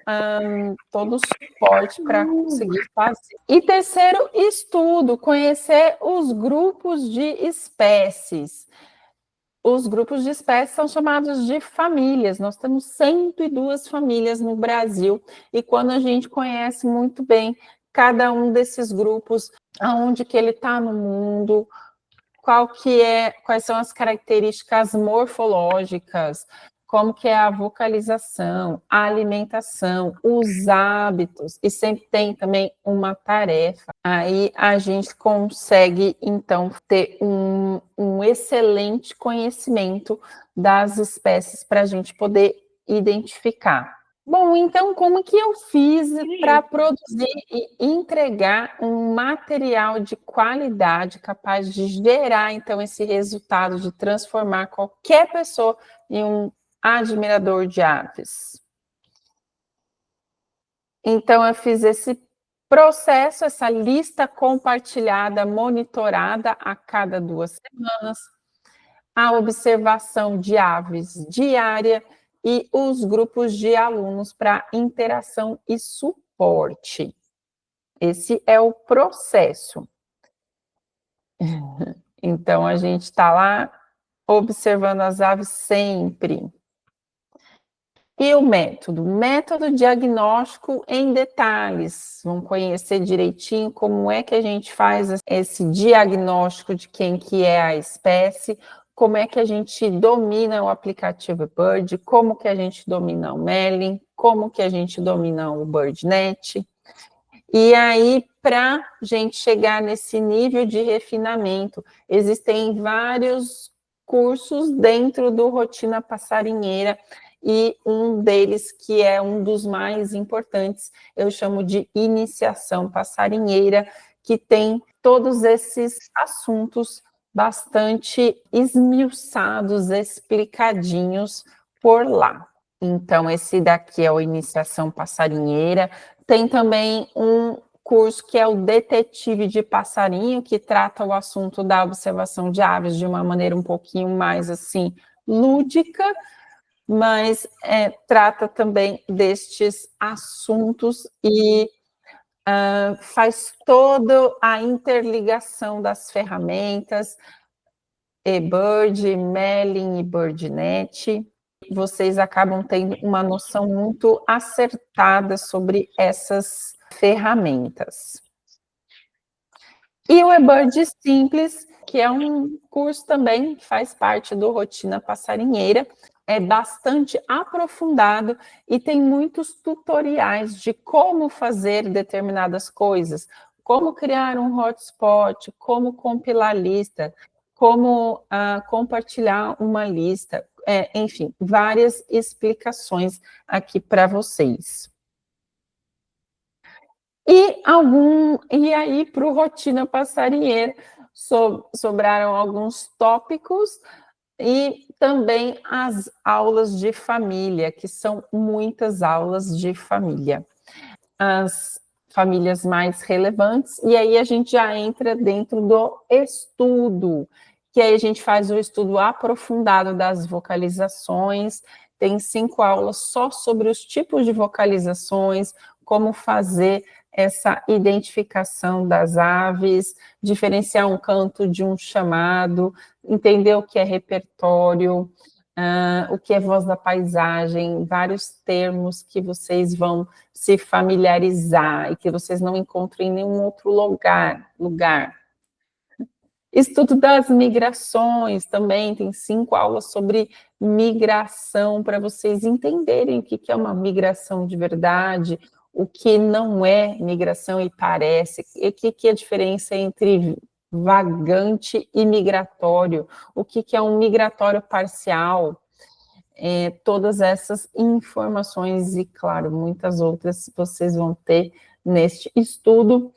o suporte para conseguir fazer. E terceiro, estudo, conhecer os grupos de espécies. Os grupos de espécies são chamados de famílias. Nós temos 102 famílias no Brasil, e quando a gente conhece muito bem cada um desses grupos, aonde que ele está no mundo, quais são as características morfológicas, como que é a vocalização, a alimentação, os hábitos, e sempre tem também uma tarefa. Aí a gente consegue, então, ter um excelente conhecimento das espécies para a gente poder identificar. Bom, então como que eu fiz para produzir e entregar um material de qualidade capaz de gerar, então, esse resultado de transformar qualquer pessoa em um admirador de aves? Então eu fiz esse processo, essa lista compartilhada, monitorada a cada 2 semanas, a observação de aves diária e os grupos de alunos para interação e suporte. Esse é o processo. Então, a gente está lá observando as aves sempre. E o método? Método diagnóstico em detalhes. Vamos conhecer direitinho como é que a gente faz esse diagnóstico de quem que é a espécie, como é que a gente domina o aplicativo Bird, como que a gente domina o Merlin, como que a gente domina o BirdNet. E aí, para a gente chegar nesse nível de refinamento, existem vários cursos dentro do Rotina Passarinheira, e um deles, que é um dos mais importantes, eu chamo de Iniciação Passarinheira, que tem todos esses assuntos bastante esmiuçados, explicadinhos por lá. Então, esse daqui é o Iniciação Passarinheira. Tem também um curso que é o Detetive de Passarinho, que trata o assunto da observação de aves de uma maneira um pouquinho mais, assim, lúdica, mas trata também destes assuntos e faz toda a interligação das ferramentas, eBird, Merlin e BirdNet. Vocês acabam tendo uma noção muito acertada sobre essas ferramentas. E o eBird Simples, que é um curso também que faz parte do Rotina Passarinheira, é bastante aprofundado e tem muitos tutoriais de como fazer determinadas coisas, como criar um hotspot, como compilar lista, como compartilhar uma lista, enfim, várias explicações aqui para vocês. E aí para o Rotina Passarinheira sobraram alguns tópicos e também as aulas de família, que são muitas aulas de família. As famílias mais relevantes, e aí a gente já entra dentro do estudo, que aí a gente faz o estudo aprofundado das vocalizações, tem 5 aulas só sobre os tipos de vocalizações, como fazer essa identificação das aves, diferenciar um canto de um chamado, entender o que é repertório, o que é voz da paisagem, vários termos que vocês vão se familiarizar e que vocês não encontram em nenhum outro lugar. Estudo das migrações também, tem 5 aulas sobre migração, para vocês entenderem o que é uma migração de verdade, o que não é migração e parece, e o que é a diferença entre vagante e migratório, o que é um migratório parcial, todas essas informações e, claro, muitas outras vocês vão ter neste estudo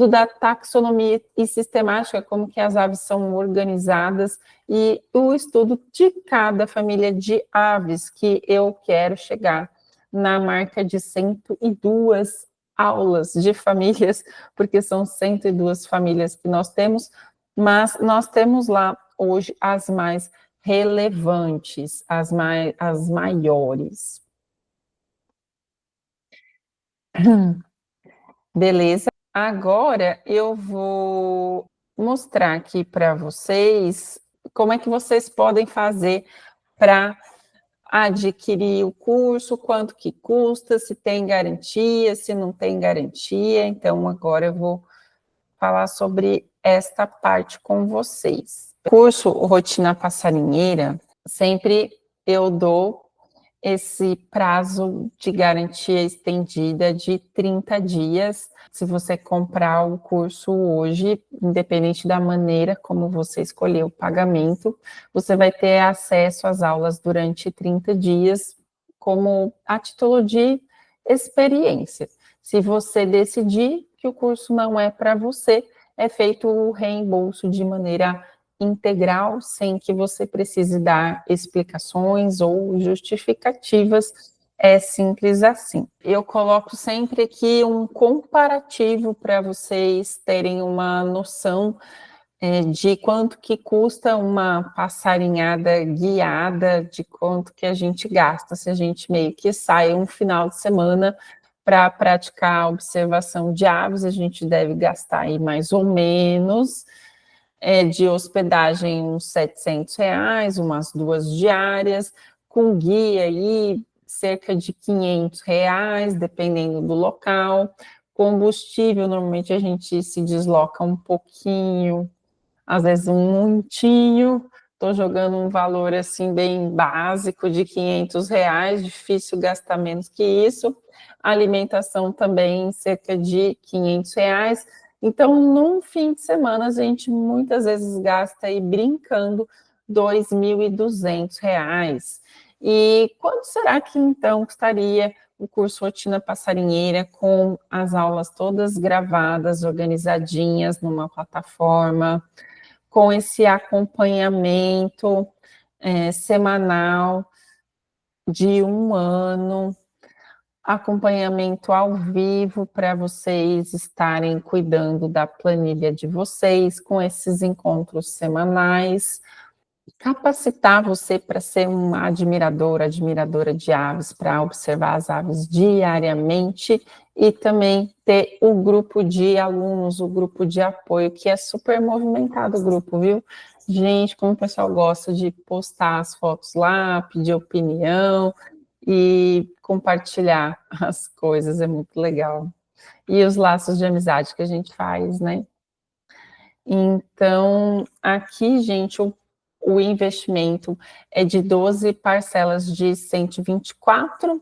da taxonomia e sistemática, como que as aves são organizadas, e o estudo de cada família de aves, que eu quero chegar na marca de 102 aulas de famílias, porque são 102 famílias que nós temos, mas nós temos lá hoje as mais relevantes, as maiores. Beleza? Agora eu vou mostrar aqui para vocês como é que vocês podem fazer para adquirir o curso, quanto que custa, se tem garantia, se não tem garantia. Então, agora eu vou falar sobre esta parte com vocês. O curso Rotina Passarinheira, sempre eu dou esse prazo de garantia estendida de 30 dias. Se você comprar o curso hoje, independente da maneira como você escolher o pagamento, você vai ter acesso às aulas durante 30 dias, como a título de experiência. Se você decidir que o curso não é para você, é feito o reembolso de maneira integral, sem que você precise dar explicações ou justificativas, é simples assim. Eu coloco sempre aqui um comparativo para vocês terem uma noção de quanto que custa uma passarinhada guiada, de quanto que a gente gasta, se a gente meio que sai um final de semana para praticar a observação de aves, a gente deve gastar aí mais ou menos de hospedagem uns R$ 700, umas 2 diárias, com guia aí cerca de R$ 500, dependendo do local. Combustível, normalmente a gente se desloca um pouquinho, às vezes um montinho, estou jogando um valor assim bem básico de R$ 500, difícil gastar menos que isso. Alimentação também cerca de R$ 500. Então, num fim de semana, a gente muitas vezes gasta aí brincando R$ 2.200. E quanto será que então custaria o curso Rotina Passarinheira com as aulas todas gravadas, organizadinhas numa plataforma, com esse acompanhamento semanal de 1 ano, acompanhamento ao vivo para vocês estarem cuidando da planilha de vocês, com esses encontros semanais, capacitar você para ser uma admiradora de aves, para observar as aves diariamente, e também ter o grupo de alunos, o grupo de apoio, que é super movimentado o grupo, viu? Gente, como o pessoal gosta de postar as fotos lá, pedir opinião e compartilhar as coisas, é muito legal. E os laços de amizade que a gente faz, né? Então, aqui, gente, o investimento é de 12 parcelas de 124,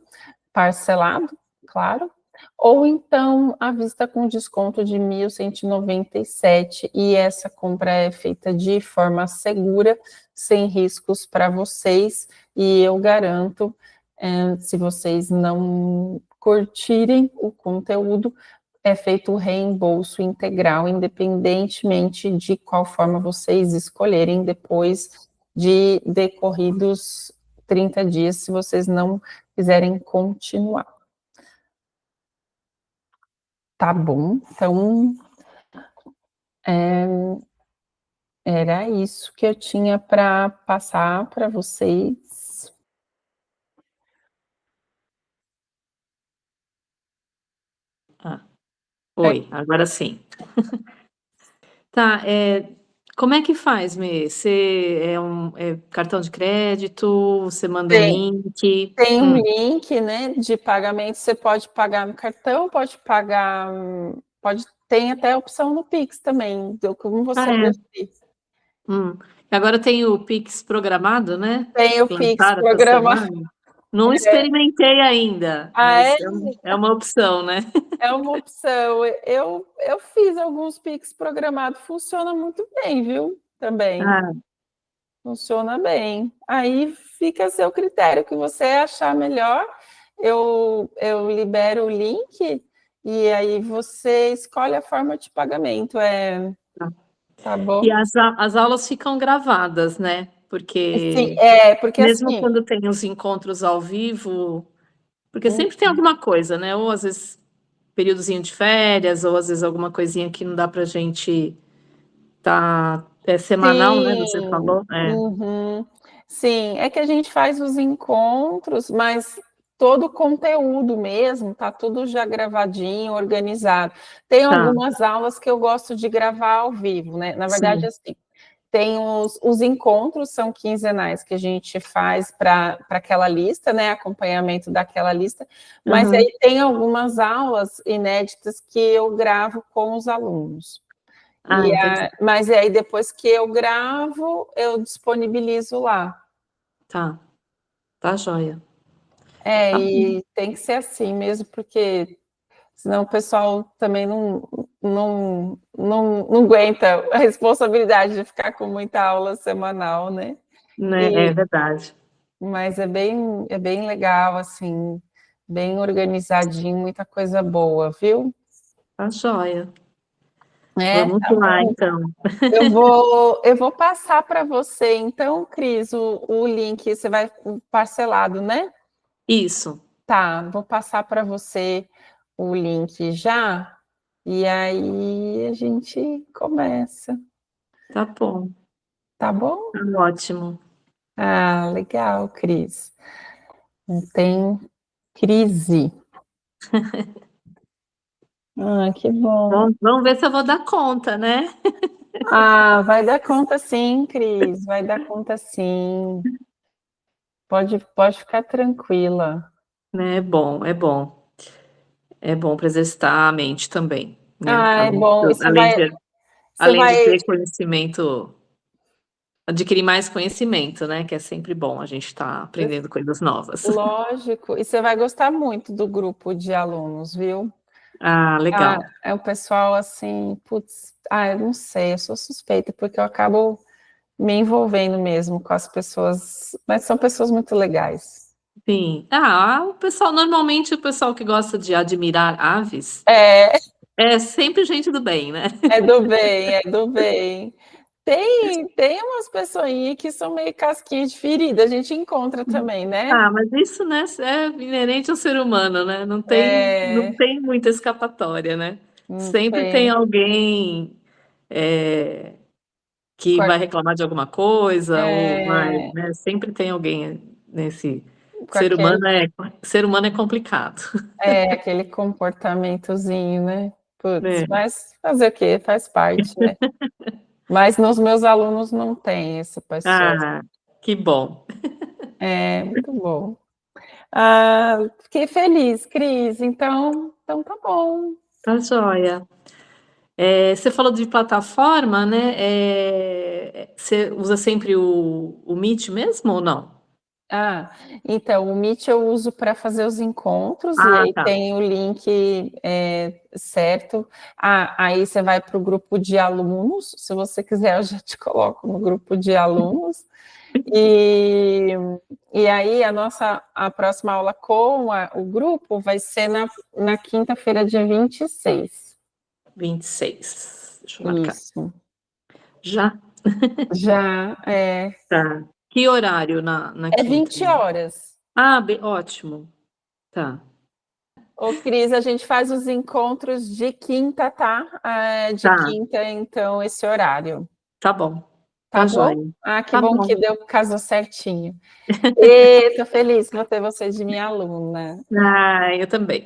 parcelado, claro, ou então à vista com desconto de 1.197, e essa compra é feita de forma segura, sem riscos para vocês, e eu garanto, se vocês não curtirem o conteúdo, é feito o reembolso integral, independentemente de qual forma vocês escolherem depois de decorridos 30 dias, se vocês não quiserem continuar. Tá bom, então era isso que eu tinha para passar para vocês. Oi, agora sim. Tá, como é que faz, Mê? Você é cartão de crédito, você manda um Tem, link? tem um link, né, de pagamento, você pode pagar no cartão, pode pagar, tem até a opção no Pix também, como você Ah, é? preferir. Agora tem o Pix programado, né, Tem o que Pix lançaram essa programa. semana. Não experimentei ainda, Ah, é? mas é uma opção, né? É uma opção. Eu fiz alguns Pix programados, funciona muito bem, viu? Também. Ah, Funciona bem. Aí fica a seu critério, o que você achar melhor. Eu libero o link e aí você escolhe a forma de pagamento. tá. Tá E bom? as aulas ficam gravadas, né? Sim, Porque porque mesmo assim. quando tem os encontros ao vivo, porque sempre tem alguma coisa, né? Ou às vezes períodozinho de férias, ou às vezes alguma coisinha que não dá pra gente é semanal, né, você Sim, falou? É, uhum. Sim, é que a gente faz os encontros, mas todo o conteúdo mesmo, tá tudo já gravadinho, organizado. Tem tá, algumas aulas que eu gosto de gravar ao vivo, né? Na verdade, sim. assim, tem os encontros, são quinzenais que a gente faz para aquela lista, né? Acompanhamento daquela lista, mas Aham. aí tem algumas aulas inéditas que eu gravo com os alunos. Ah, entendi. Mas aí depois que eu gravo, eu disponibilizo lá. Tá, tá joia. Tá bom. E tem que ser assim mesmo, porque senão o pessoal também não aguenta a responsabilidade de ficar com muita aula semanal, né? Né, é E, verdade. mas é bem legal, assim, bem organizadinho, muita coisa boa, viu? Tá joia. É, Vamos tá lá, bom. então. Eu vou passar para você, então, Cris, o link, você vai parcelado, né? Isso, Tá, vou passar para você o link já, e aí a gente começa, tá bom. tá bom? Tá ótimo. Ah, legal, Cris. Não tem crise. Ah, que bom. Vamos ver se eu vou dar conta, né? Ah, vai dar conta sim, Cris, vai dar conta sim. Pode ficar tranquila. Né, é bom, é bom. É bom para exercitar a mente também, né? Ah, é bom. E você Além de vai, ter conhecimento, adquirir mais conhecimento, né? Que é sempre bom a gente estar aprendendo coisas novas. lógico, e você vai gostar muito do grupo de alunos, viu? Ah, Ah, legal. é o pessoal assim, putz, eu não sei, eu sou suspeita, porque eu acabo me envolvendo mesmo com as pessoas, mas são pessoas muito legais. Sim. O pessoal, normalmente o pessoal que gosta de admirar aves É, é sempre gente do bem, né? é do bem, é do bem. Tem umas pessoinhas que são meio casquinha de ferida, a gente encontra também, né? Mas isso, né, é inerente ao ser humano, né? Não É, tem muita escapatória, né? não Sempre tem tem. alguém é, que Com a, vai reclamar de alguma coisa, ou vai, é, né? Sempre tem alguém nesse com aquele ser humano é complicado, aquele comportamentozinho, né? Putz, né? mas fazer o quê? Faz parte, né? Mas nos meus alunos não tem essa pessoa. Ah, que bom. É muito bom. Ah, fiquei feliz, Cris. Então tá bom. Tá joia. Você falou de plataforma, né? Você usa sempre o Meet mesmo ou não? Ah, então o Meet eu uso para fazer os encontros, e Ah, aí tá. tem o link, certo. Aí você vai para o grupo de alunos, se você quiser eu já te coloco no grupo de alunos. E aí a próxima aula com o grupo vai ser na quinta-feira, dia 26. 26. Deixa eu marcar. Isso. Já? Já, Tá. Que horário na é quinta? 20 horas. Ah, ótimo. Tá. Ô, Cris, a gente faz os encontros de quinta, tá? De Tá. quinta, então, esse horário. Tá bom. Tá Tá bom? joia. Ah, que Tá bom bom. que deu, casou certinho. E tô feliz por ter você de minha aluna. Ah, eu também.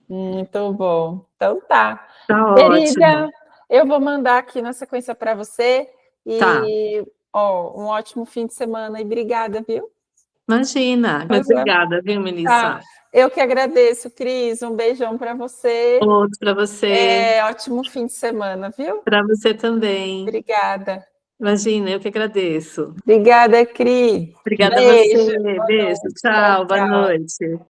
Muito bom. Então tá. Tá ótimo. Querida, eu vou mandar aqui na sequência para você Tá. e, ó, um ótimo fim de semana e obrigada, viu? Imagina. Obrigada, viu, Tá. Melissa? Eu que agradeço, Cris. Um beijão para você. Outro para você. Ótimo fim de semana, viu? Para você também. Obrigada. Imagina, eu que agradeço. Obrigada, Cris. Obrigada a você. Beijo. Boa Beijo. noite. Tchau, Tchau. Boa tchau. noite.